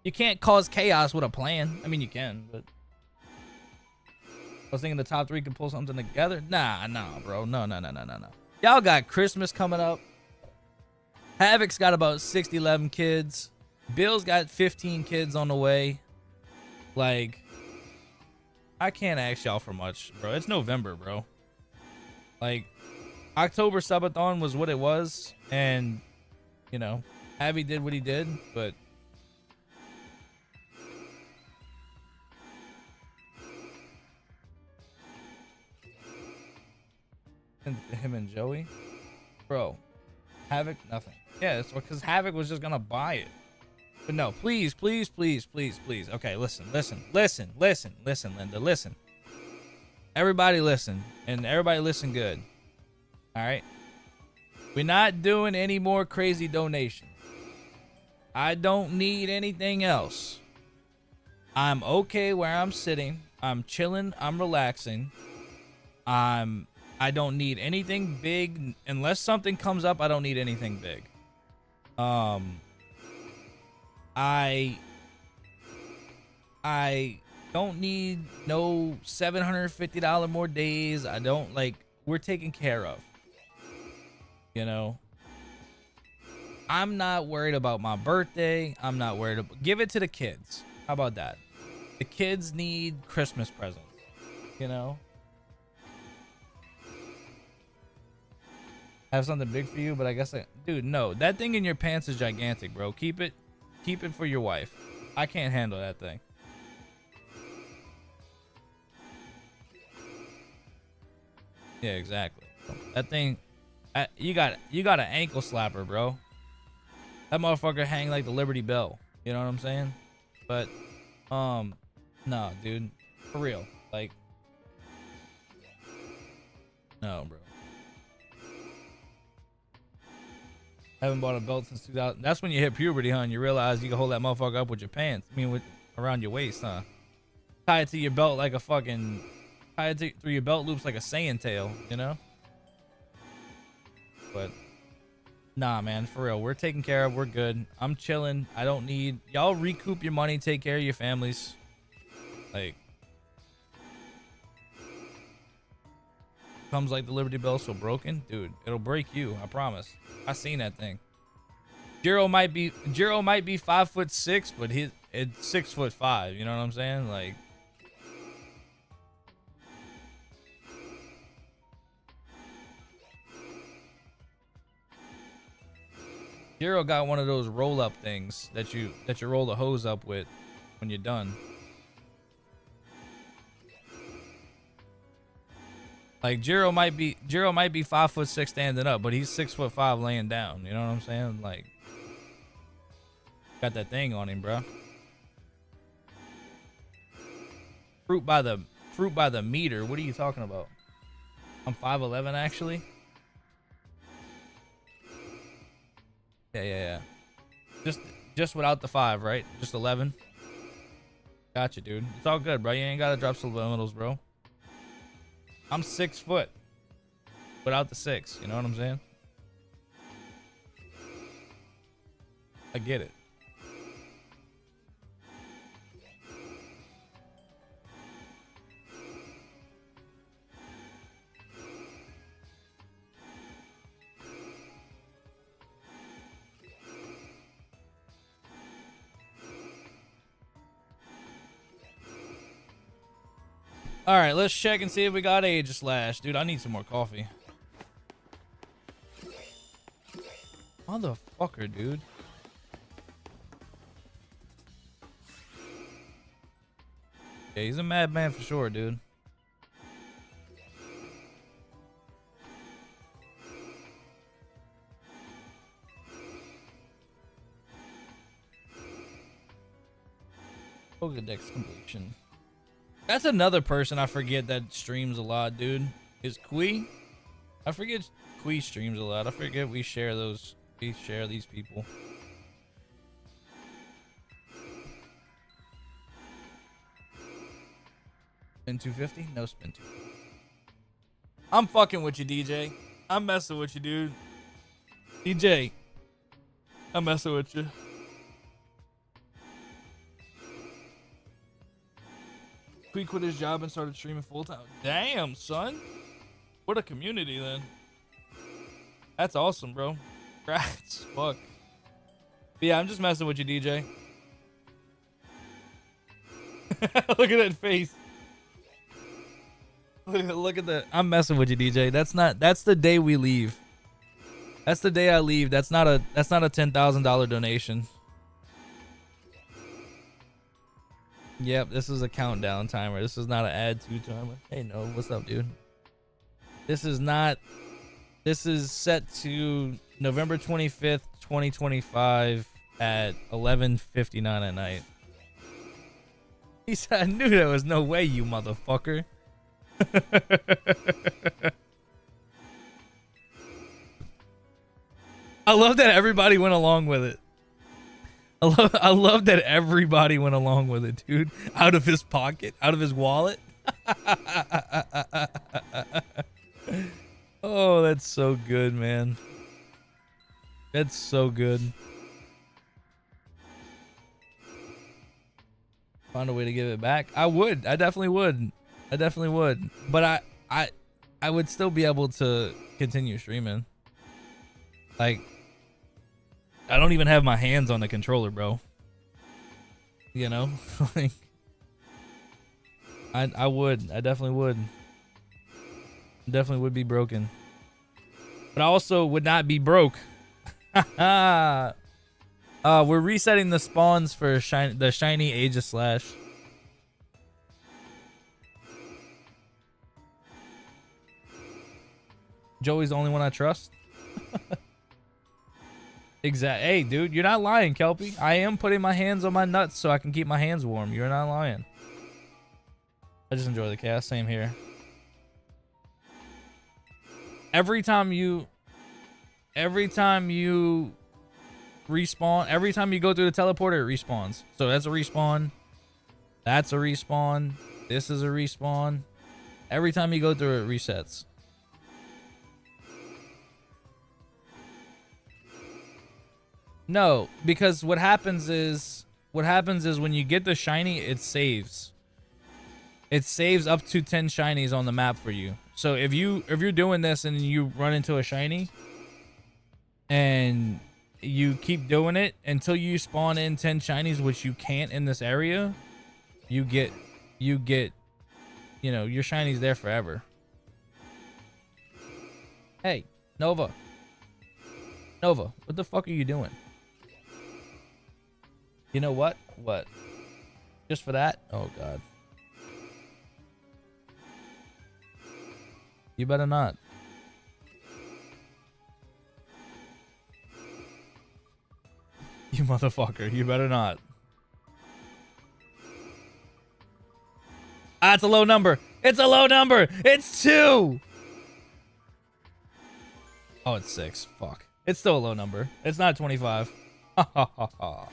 You can't cause chaos with a plan. I mean, you can, but I was thinking the top 3 can pull something together. Nah, bro. No. Y'all got Christmas coming up. Havoc's got about 11 kids. Bill's got 15 kids on the way. Like, I can't ask y'all for much, bro. It's November, bro. Like, October subathon was what it was, and you know, Abby did what he did, but him and Joey, bro, Havoc, nothing. Yeah, it's because Havoc was just gonna buy it. But no, please. Okay, listen, Linda, listen. Everybody listen, and everybody listen good. All right, we're not doing any more crazy donations. I don't need anything else. I'm okay where I'm sitting. I'm chilling. I'm relaxing. I don't need anything big unless something comes up. I don't need anything big. I don't need no $750 more days. I don't like. We're taken care of. You know, I'm not worried about my birthday. I'm not worried about. Give it to the kids. How about that? The kids need Christmas presents. You know. Have something big for you, but I guess dude, no. That thing in your pants is gigantic, bro. Keep it for your wife. I can't handle that thing. Yeah, exactly. That thing, you got an ankle slapper, bro. That motherfucker hang like the Liberty Bell. You know what I'm saying? But, no, dude, for real, like, no, bro. Haven't bought a belt since 2000. That's when you hit puberty, huh? And you realize you can hold that motherfucker up with your pants. I mean, around your waist, huh? Tie it to your belt like a fucking. Tie it through your belt loops like a Saiyan tail, you know? But, nah, man, for real. We're taken care of. We're good. I'm chilling. I don't need. Y'all recoup your money. Take care of your families. Like. Comes like the Liberty Bell so broken. Dude, it'll break you. I promise. I seen that thing. Jiro might be 5'6", but it's 6'5". You know what I'm saying? Like, Jiro got one of those roll up things that you roll the hose up with when you're done. Like Jiro might be 5'6" standing up, but he's 6'5" laying down. You know what I'm saying? Like, got that thing on him, bro. Fruit by the meter. What are you talking about? I'm 5'11" actually. Yeah. Just without the 5, right? Just 11. Gotcha, dude. It's all good, bro. You ain't gotta drop subliminals, bro. I'm 6 foot without the 6. You know what I'm saying? I get it. All right, let's check and see if we got Aegislash. Dude, I need some more coffee. Motherfucker, dude. Yeah, he's a madman for sure, dude. Pokedex completion. That's another person I forget that streams a lot, dude. Is Kui? I forget Kui streams a lot. I forget we share these people. Spin 250? No spin 250. I'm fucking with you, DJ. I'm messing with you, dude. DJ, I'm messing with you. He quit his job and started streaming full time. Damn, son. What a community, then. That's awesome, bro. Congrats. Fuck. But yeah, I'm just messing with you, DJ. Look at that face. Look at that. I'm messing with you, DJ. That's the day we leave. That's the day I leave. That's not a $10,000 donation. Yep, this is a countdown timer. This is not an add to timer. Hey, no, what's up, dude? This is set to November 25th, 2025 at 11:59 at night. He said, I knew there was no way, you motherfucker. I love that everybody went along with it. I love that everybody went along with it, dude. Out of his pocket, out of his wallet. Oh, that's so good, man. That's so good. Find a way to give it back. I would. I definitely would. I definitely would. But I would still be able to continue streaming. Like, I don't even have my hands on the controller, bro. You know? Like, I would. I definitely would. Definitely would be broken. But I also would not be broke. We're resetting the spawns for the shiny Aegislash. Joey's the only one I trust. Exactly. Hey, dude, you're not lying, Kelpie. I am putting my hands on my nuts so I can keep my hands warm. You're not lying. I just enjoy the cast. Same here. Every time you respawn, every time you go through the teleporter, it respawns. So that's a respawn. That's a respawn. This is a respawn. Every time you go through it, resets. No, because what happens is when you get the shiny, it saves. It saves up to 10 shinies on the map for you. So if you're doing this and you run into a shiny and you keep doing it until you spawn in 10 shinies, which you can't in this area, you get your shinies there forever. Hey, Nova, what the fuck are you doing? You know what? What? Just for that? Oh, God. You better not. You motherfucker. You better not. Ah, it's a low number. It's a low number. It's 2. Oh, it's 6. Fuck. It's still a low number. It's not 25. Ha ha ha ha.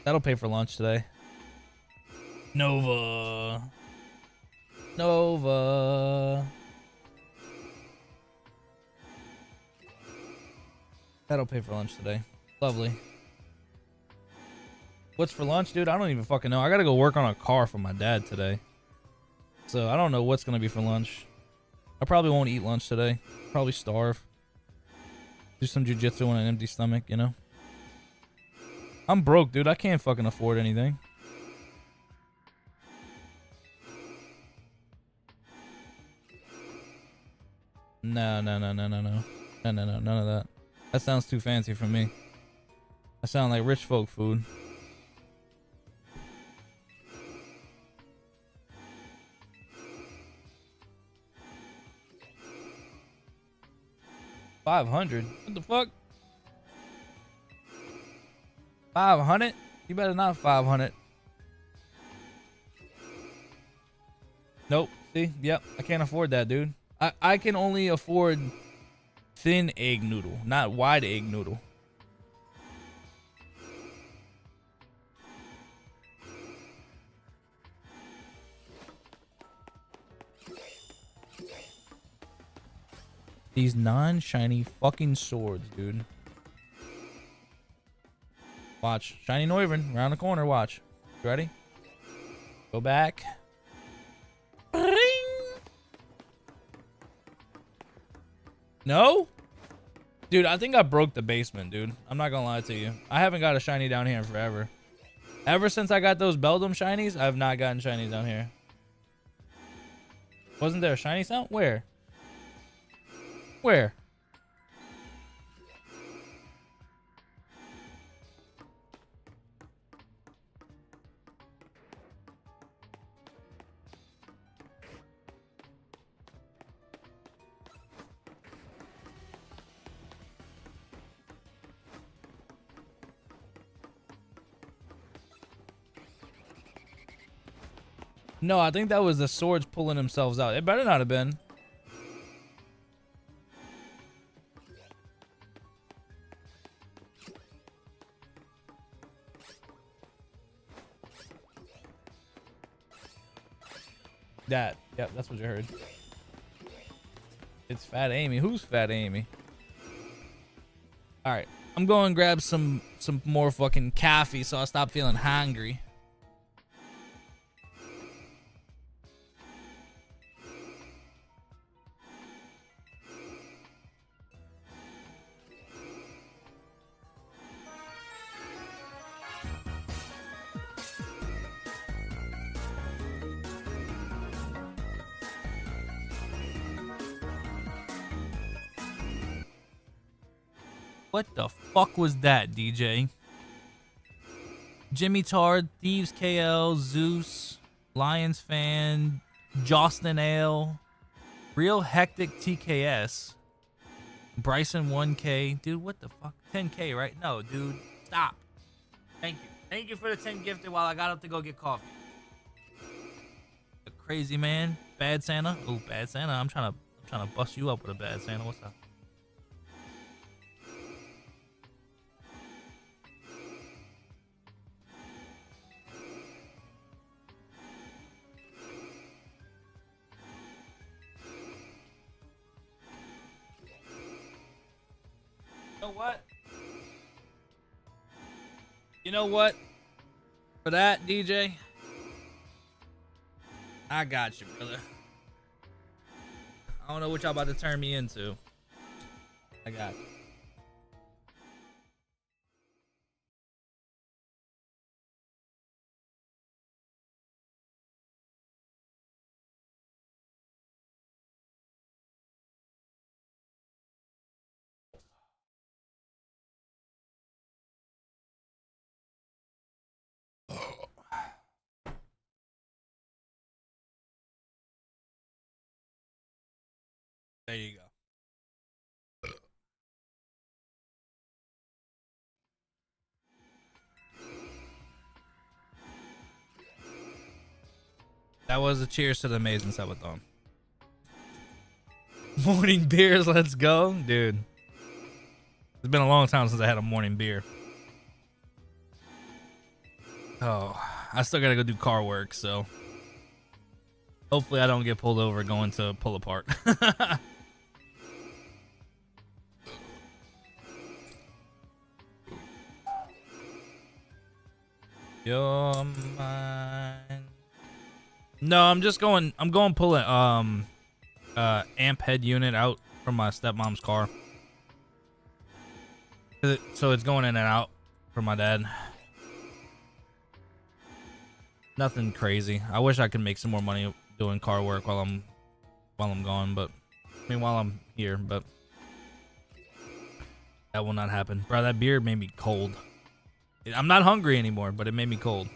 That'll pay for lunch today. Nova. That'll pay for lunch today. Lovely. What's for lunch, dude? I don't even fucking know. I gotta go work on a car for my dad today. So I don't know what's gonna be for lunch. I probably won't eat lunch today. Probably starve. Do some jujitsu on an empty stomach, you know? I'm broke, dude. I can't fucking afford anything. No. None of that. That sounds too fancy for me. I sound like rich folk food. $500? What the fuck? 500? You better not 500. Nope. See? Yep. I can't afford that, dude. I can only afford thin egg noodle, not wide egg noodle. These non-shiny fucking swords, dude. Watch. Shiny Noivern around the corner. Watch. You ready? Go back. Ring. No? Dude, I think I broke the basement, dude. I'm not gonna lie to you. I haven't got a shiny down here in forever. Ever since I got those Beldum shinies, I have not gotten shinies down here. Wasn't there a shiny sound? Where? Where? No, I think that was the swords pulling themselves out. It better not have been. That. Yep, that's what you heard. It's Fat Amy. Who's Fat Amy? All right. I'm going to grab some more fucking coffee so I stop feeling hungry. What the fuck was that, DJ? Jimmy Tard, Thieves KL, Zeus, Lions Fan, Jostin Ale, Real Hectic TKS, Bryson 1K. Dude, what the fuck? 10K, right? No, dude. Stop. Thank you. Thank you for the 10 gifted while I got up to go get coffee. The crazy man. Bad Santa. Oh, Bad Santa. I'm trying to bust you up with a Bad Santa. What's up? What? You know what? For that, DJ, I got you, brother. I don't know what y'all about to turn me into. I got you. There you go. That was a cheers to the amazing subathon. Morning beers, let's go. Dude. It's been a long time since I had a morning beer. Oh, I still gotta go do car work, so hopefully I don't get pulled over going to pull apart. You're mine. No, I'm going pull a amp head unit out from my stepmom's car. So it's going in and out for my dad. Nothing crazy. I wish I could make some more money doing car work while I'm gone, but I mean while I'm here, but that will not happen. Bro, that beer made me cold. I'm not hungry anymore, but it made me cold.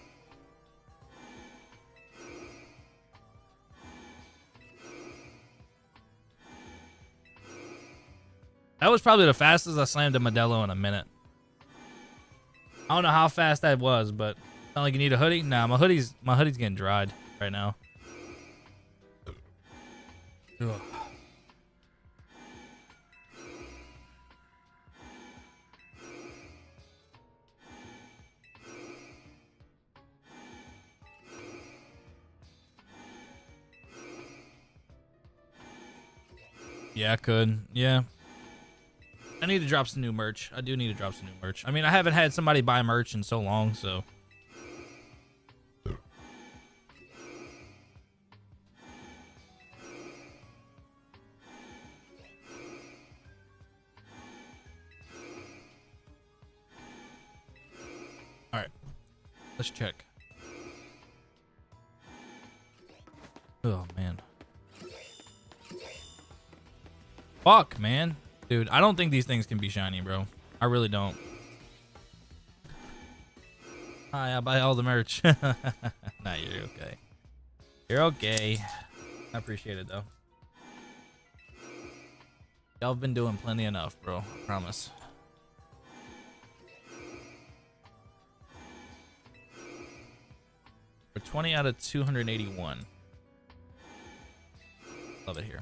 That was probably the fastest I slammed a Modelo in a minute. I don't know how fast that was, but not like you need a hoodie. Nah, my hoodie's getting dried right now. Ugh. Yeah, I could. Yeah. I need to drop some new merch. I do need to drop some new merch. I mean, I haven't had somebody buy merch in so long, so. All right. Let's check. Oh, man. Fuck, man. Dude, I don't think these things can be shiny, bro. I really don't. Hi, I'll buy all the merch. Nah, you're okay. You're okay. I appreciate it, though. Y'all have been doing plenty enough, bro. I promise. We're 20 out of 281. Love it here.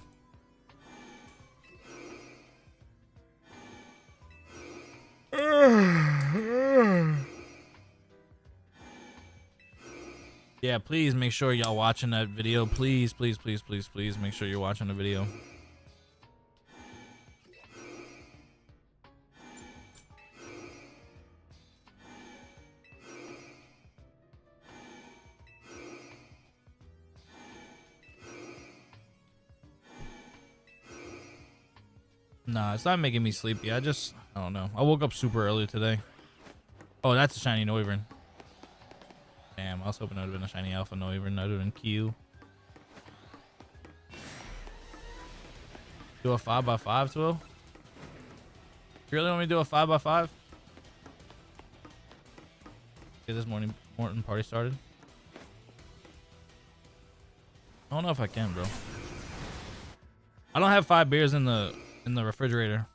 Yeah, please make sure y'all watching that video. Please, please, please, please, please make sure you're watching the video. Nah, it's not making me sleepy. I don't know. I woke up super early today. Oh, that's a shiny Noivern. Damn, I was hoping it would have been a shiny Alpha Noivern. That would have been Q. Do a 5x5, Twill? You really want me to do a 5x5? Get this Morton party started. I don't know if I can, bro. I don't have 5 beers in the refrigerator.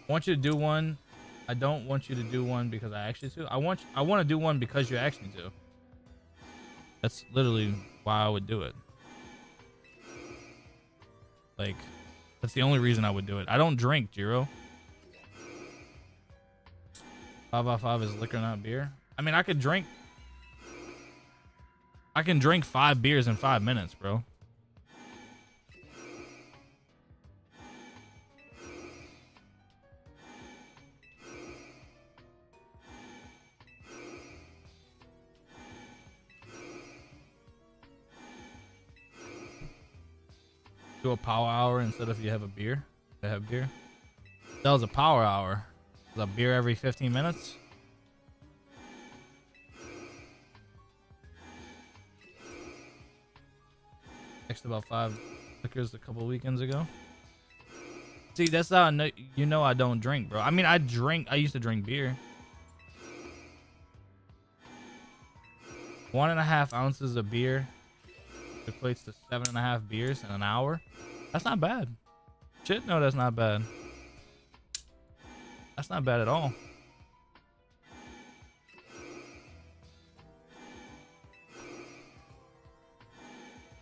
I want you to do one. I don't want you to do one because I asked you to. I want to do one because you asked me to. That's literally why I would do it. Like, that's the only reason I would do it. I don't drink, Jiro. 5x5 is liquor, not beer. I mean, I can drink 5 beers in 5 minutes, bro. Do a power hour instead of you have a beer. They have beer. That was a power hour. Is a beer every 15 minutes? Next about 5 liquors a couple weekends ago. See, that's how I know, you know I don't drink, bro. I mean, I used to drink beer. 1.5 ounces of beer equates to 7.5 beers in an hour. That's not bad. Shit, no, that's not bad. That's not bad at all.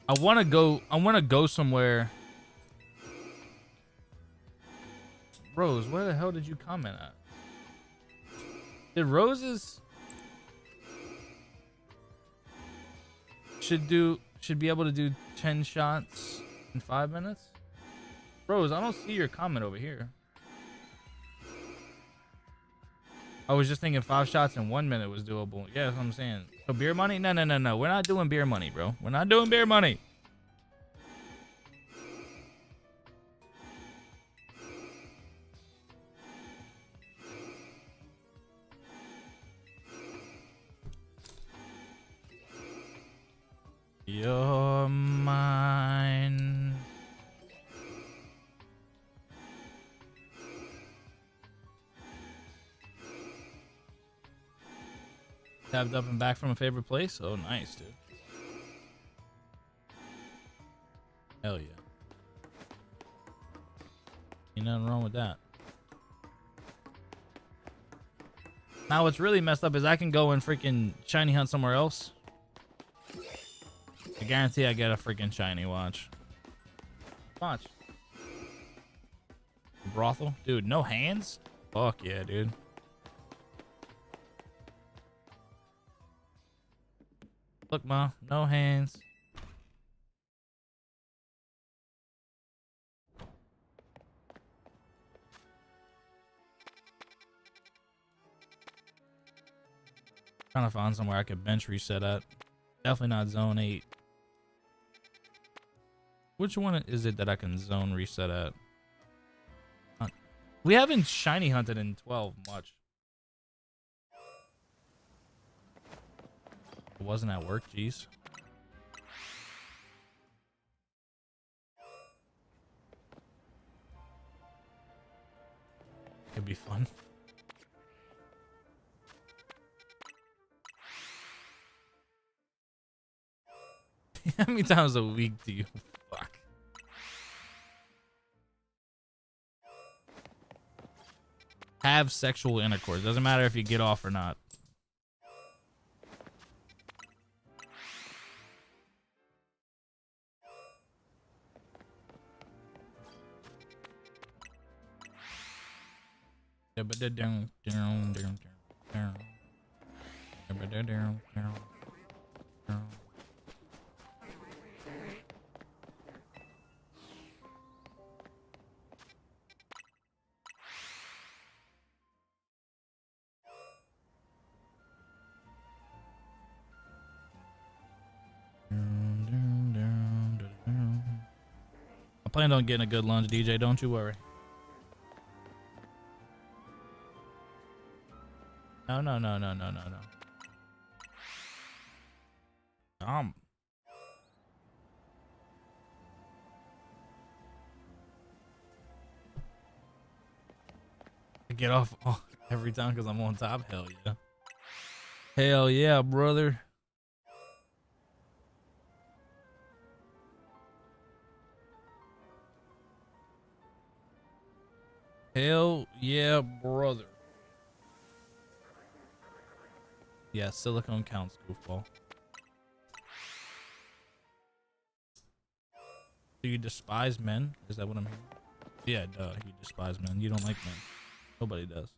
I want to go somewhere. Rose, where the hell did you comment at? Did Roses should be able to do 10 shots in 5 minutes? Rose, I don't see your comment over here. I was just thinking 5 shots in 1 minute was doable. Yeah, that's what I'm saying. So beer money? No. We're not doing beer money, bro. We're not doing beer money. You're mine. Tabbed up and back from a favorite place? Oh, nice, dude. Hell yeah. Ain't nothing wrong with that. Now, what's really messed up is I can go and freaking shiny hunt somewhere else. I guarantee I get a freaking shiny. Watch. Watch. Brothel? Dude, no hands? Fuck yeah, dude. Look, Ma, no hands. Trying to find somewhere I could bench reset at. Definitely not zone 8. Which one is it that I can zone reset at? We haven't shiny hunted in 12 much. It wasn't at work, jeez. Could be fun. How many times a week do you fuck? Have sexual intercourse. Doesn't matter if you get off or not. I plan on getting a good lunch, DJ. Don't you worry. No. I get off every time because I'm on top. Hell yeah. Hell yeah, brother. Hell yeah, brother. Yeah, silicone counts, goofball. Do you despise men? Is that what I'm hearing? Yeah, duh. You despise men. You don't like men. Nobody does.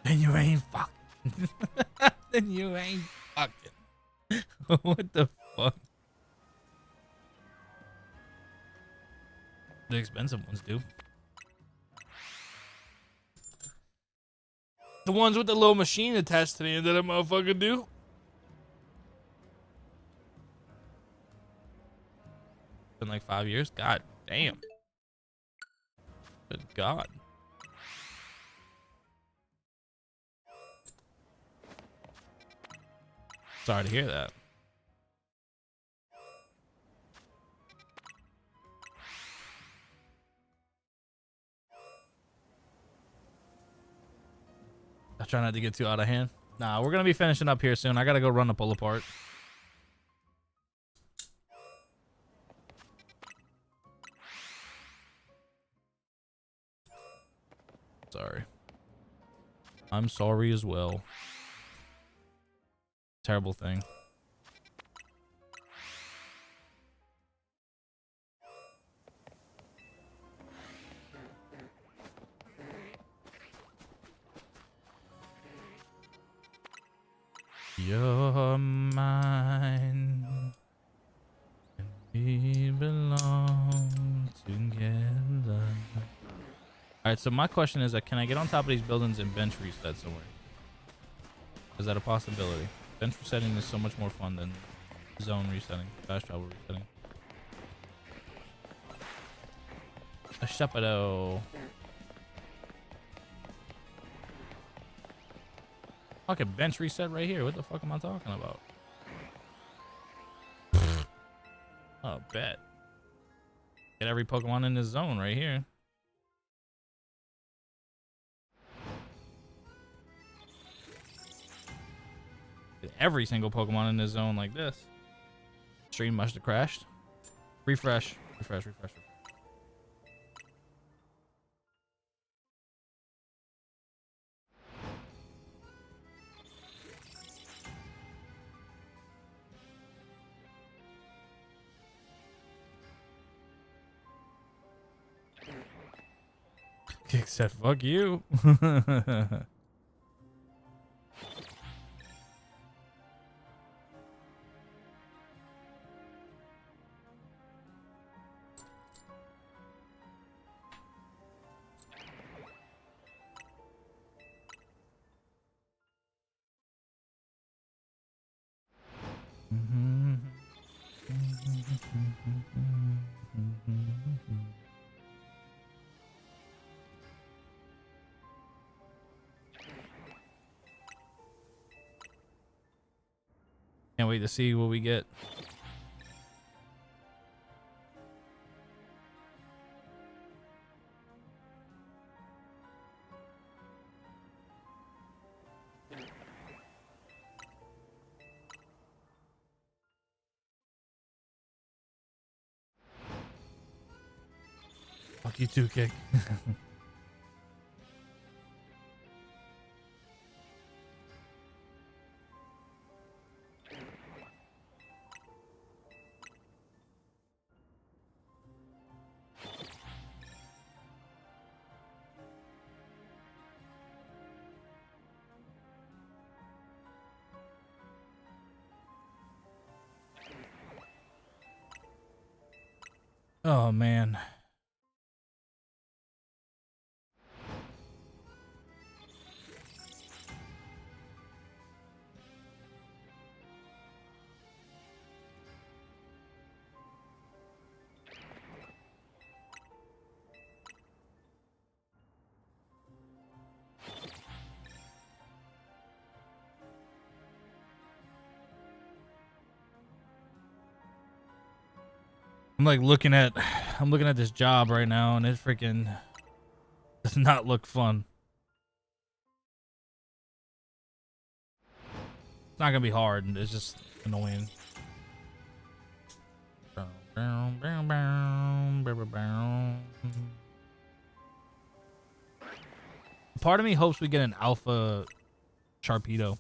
Then you ain't fucking. Then you ain't fucking. What the fuck? The expensive ones do. The ones with the little machine attached to the end of that motherfucker do. Been like 5 years? God damn. Good God. Sorry to hear that. I try not to get too out of hand. Nah, we're gonna be finishing up here soon. I gotta go run the pull apart. Sorry. I'm sorry as well. Terrible thing. You're mine, and we belong together. Alright, so my question is, can I get on top of these buildings and bench reset somewhere? Is that a possibility? Bench resetting is so much more fun than zone resetting, fast travel resetting. A Shepherd. Fucking bench reset right here. What the fuck am I talking about? Oh, bet. Get every Pokemon in this zone right here. every single Pokemon in this zone like this. Stream must have crashed. Refresh. Refresh. Refresh. Kick said, fuck you. Can't wait to see what we get. Fuck you too, Kick. Oh man. I'm looking at this job right now and it freaking does not look fun. It's not gonna be hard, it's just annoying. Part of me hopes we get an alpha Sharpedo.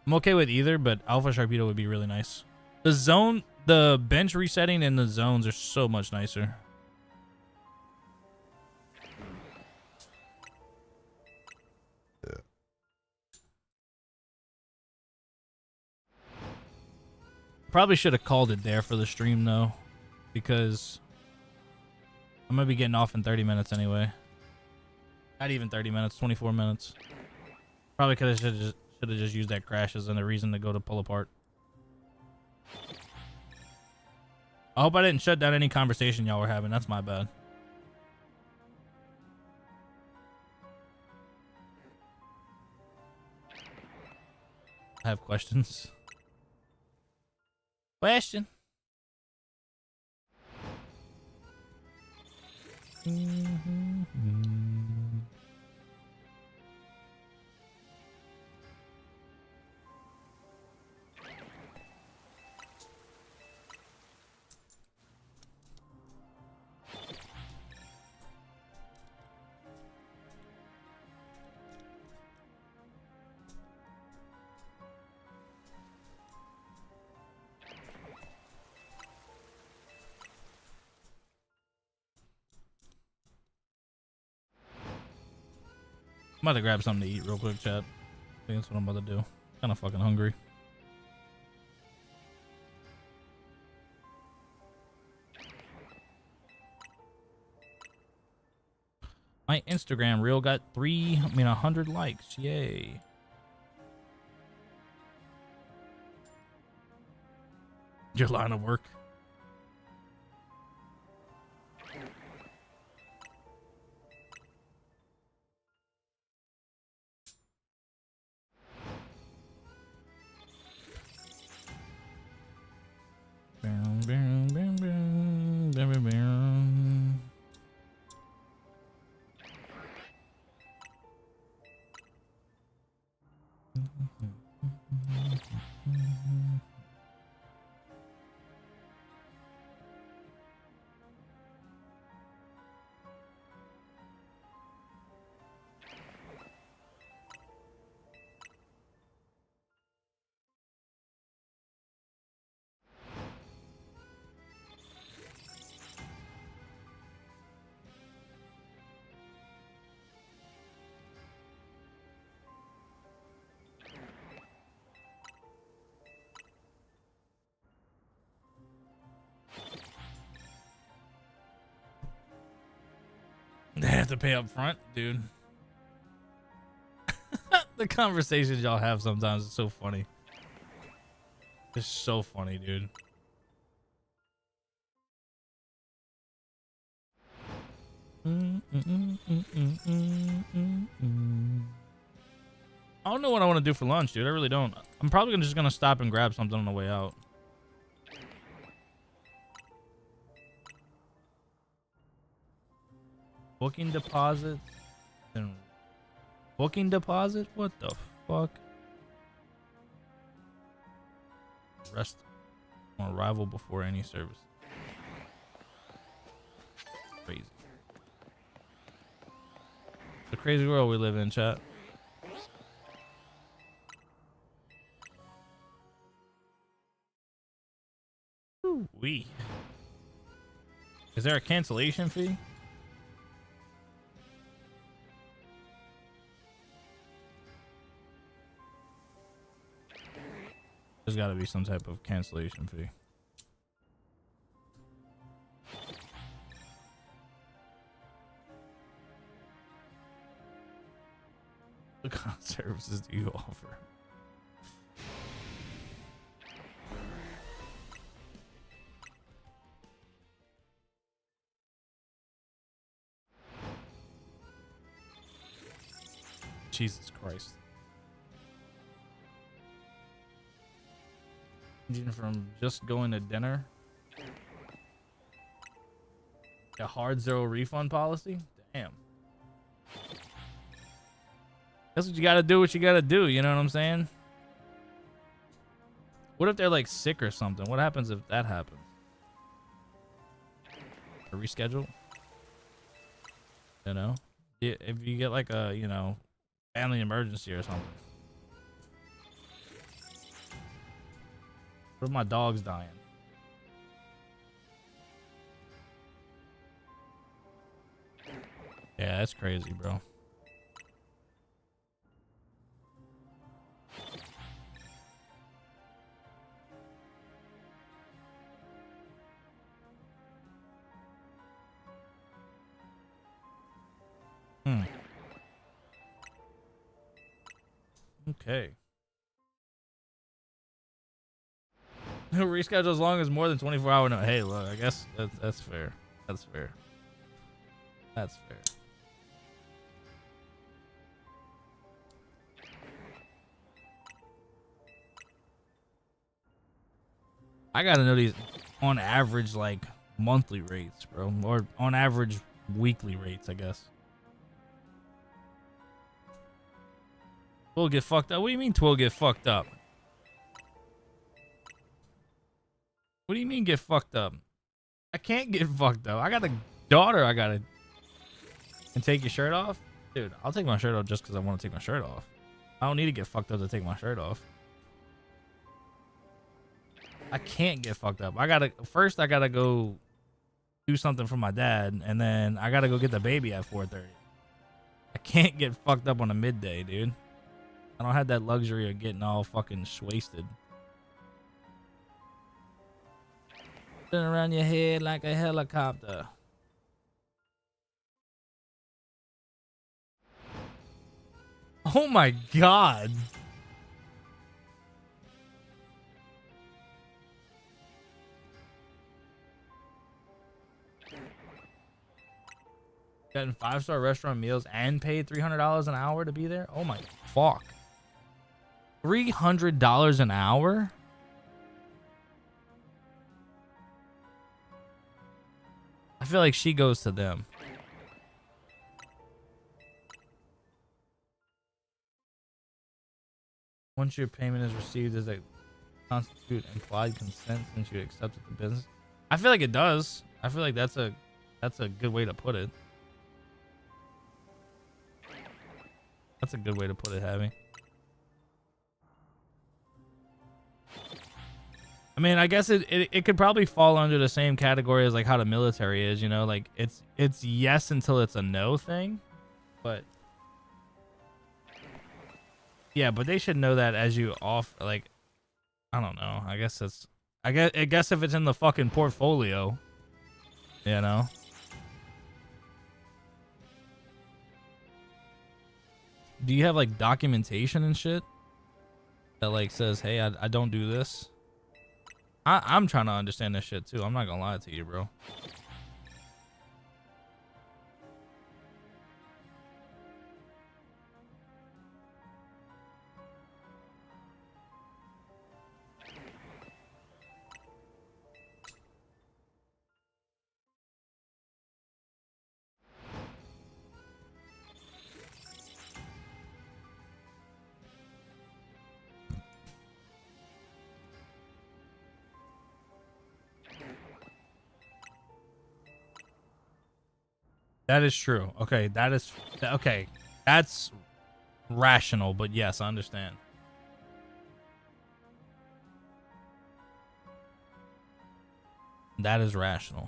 I'm okay with either, but alpha Sharpedo would be really nice. The bench resetting and the zones are so much nicer. Probably should have called it there for the stream though, because I'm gonna be getting off in 30 minutes anyway. Not even 30 minutes, 24 minutes. Probably could have just used that crash as a reason to go to pull apart. I hope I didn't shut down any conversation y'all were having. That's my bad. I have questions. Question. I'm about to grab something to eat real quick, chat. I think that's what I'm about to do. Kind of fucking hungry. My Instagram reel got 100 likes. Yay. Your line of work. have to pay up front, dude. The conversations y'all have sometimes is so funny. It's so funny, dude. I don't know what I want to do for lunch, dude. I really don't. I'm probably just gonna stop and grab something on the way out. Booking deposits and booking deposit? What the fuck? Rest on arrival before any service. Crazy. It's a crazy world we live in, chat. Ooh-wee. Is there a cancellation fee? There's got to be some type of cancellation fee. What kind of services do you offer? Jesus Christ. From just going to dinner. A hard zero refund policy? Damn. That's what you gotta do, you know what I'm saying? What if they're like sick or something? What happens if that happens? A reschedule? You know? If you get like a, you know, family emergency or something. What if my dog's dying? Yeah, that's crazy, bro. Okay. Reschedule as long as more than 24 hour. No, hey, look, I guess that's fair. That's fair. That's fair. I gotta know these on average, like monthly rates, bro, or on average weekly rates, I guess. Twill get fucked up. What do you mean Twill get fucked up? What do you mean get fucked up? I can't get fucked up. I got a daughter. I gotta. And take your shirt off? Dude, I'll take my shirt off just because I want to take my shirt off. I don't need to get fucked up to take my shirt off. I can't get fucked up. I gotta go do something for my dad, and then I gotta go get the baby at 4:30. I can't get fucked up on a midday, dude. I don't have that luxury of getting all fucking wasted. Spin around your head like a helicopter. Oh my god. Getting 5-star restaurant meals and paid $300 an hour to be there? Oh my fuck. $300 an hour? I feel like she goes to them. Once your payment is received, does it constitute implied consent since you accepted the business? I feel like it does. I feel like that's a good way to put it. That's a good way to put it, Havy. I mean, I guess it could probably fall under the same category as like how the military is, you know, like it's yes until it's a no thing, but yeah, but they should know that as you off, like, I don't know. I guess if it's in the fucking portfolio, you know. do you have like documentation and shit that like says, hey, I don't do this? I'm trying to understand this shit too. I'm not gonna lie to you, bro. That is true. Okay, that is okay. That's rational, but yes, I understand. That is rational.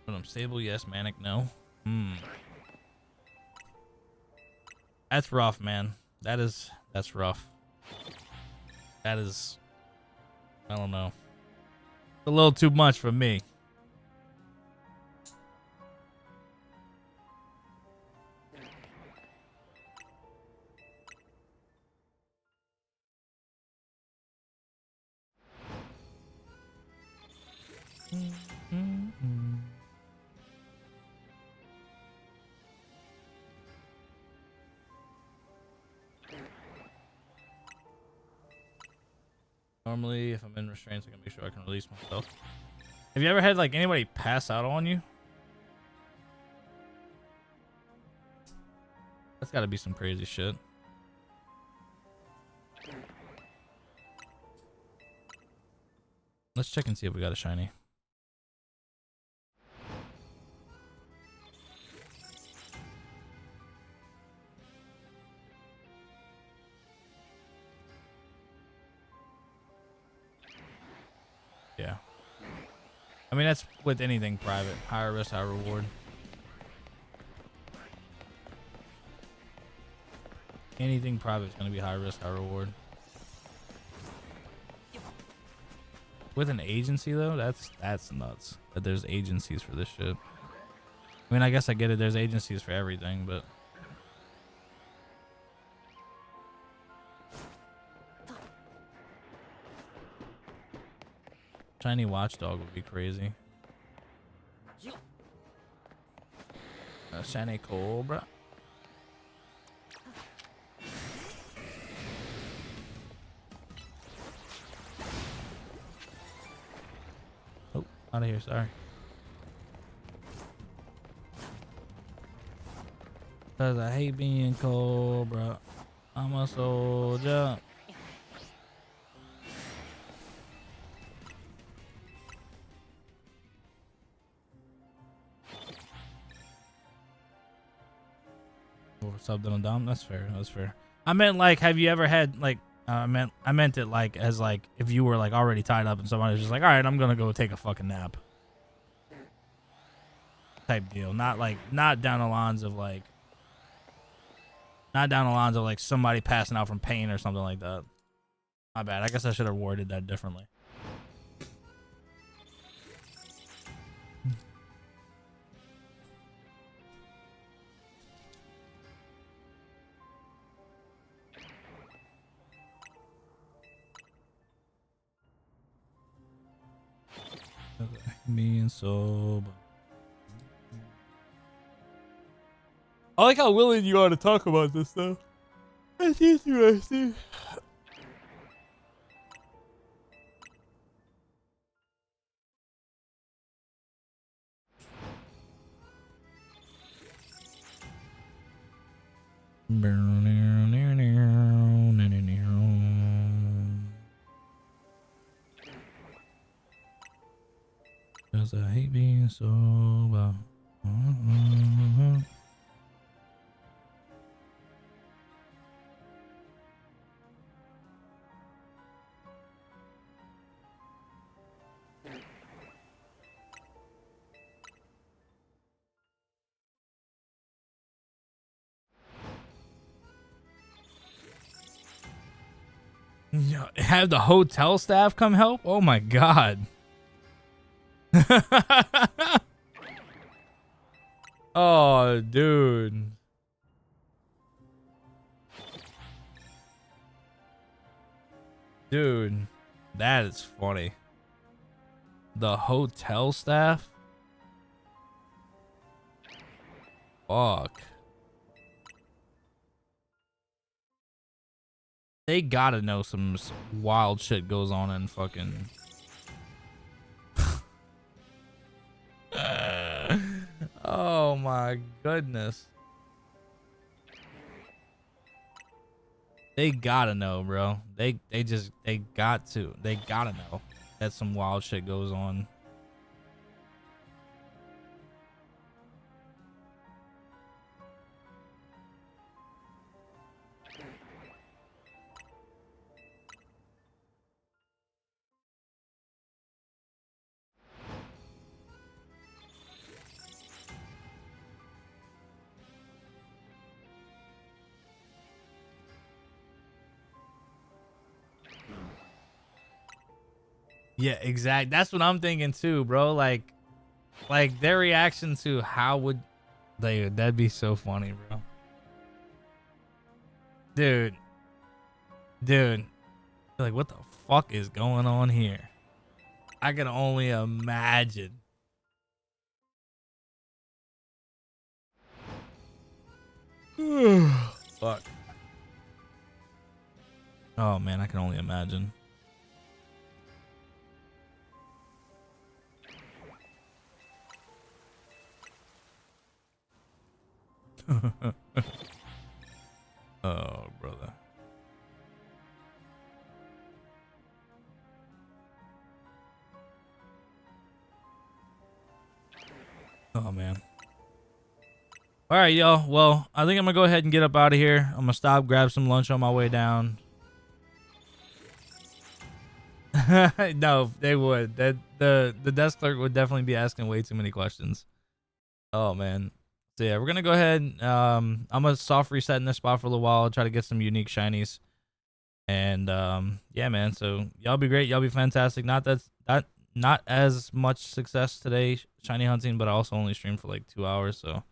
But I'm stable, yes. Manic, no. That's rough, man. That's rough. That is, I don't know. It's a little too much for me. Normally, if I'm in restraints, I can make sure I can release myself. Have you ever had like anybody pass out on you? That's got to be some crazy shit. Let's check and see if we got a shiny. Yeah. I mean, that's with anything private. Higher risk, higher reward. Anything private is going to be high risk, high reward. With an agency though, that's nuts. That there's agencies for this shit. I mean, I guess I get it. There's agencies for everything, but shiny watchdog would be crazy. A shiny cobra. Oh, out of here. Sorry. Cause I hate being cobra. I'm a soldier. Subbed on Dom. That's fair. That's fair. I meant like, have you ever had like? I meant it like as like if you were like already tied up and somebody was just like, all right, I'm gonna go take a fucking nap. Type deal. Not like not down the lines of like. Not down the lines of like somebody passing out from pain or something like that. My bad. I guess I should have worded that differently. Being sober. I like how willing you are to talk about this though. That's interesting. Cause I hate being sober. Have the hotel staff come help? Oh my god. Oh, dude. Dude, that is funny. The hotel staff? Fuck. They gotta know some wild shit goes on in fucking... Oh my goodness. They gotta know, bro. They gotta know that some wild shit goes on. Yeah, exact. That's what I'm thinking too, bro. Like their reaction to how would they? That'd be so funny, bro. Dude, like what the fuck is going on here? I can only imagine. Fuck. Oh man, I can only imagine. Oh, brother. Oh, man. All right, y'all. Well, I think I'm going to go ahead and get up out of here. I'm going to stop, grab some lunch on my way down. No, they would. The desk clerk would definitely be asking way too many questions. Oh, man. So yeah, we're gonna go ahead. I'm gonna soft reset in this spot for a little while, try to get some unique shinies, and yeah, man. So y'all be great, y'all be fantastic. Not as much success today shiny hunting, but I also only streamed for like 2 hours. So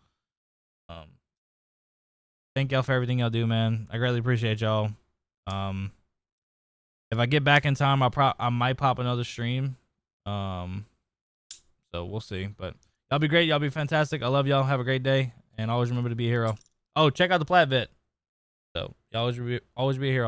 thank y'all for everything y'all do, man. I greatly appreciate y'all. If I get back in time, I might pop another stream. So we'll see, but. Y'all be great. Y'all be fantastic. I love y'all. Have a great day. And always remember to be a hero. Oh, check out the Plat Vet. So, y'all always be a hero.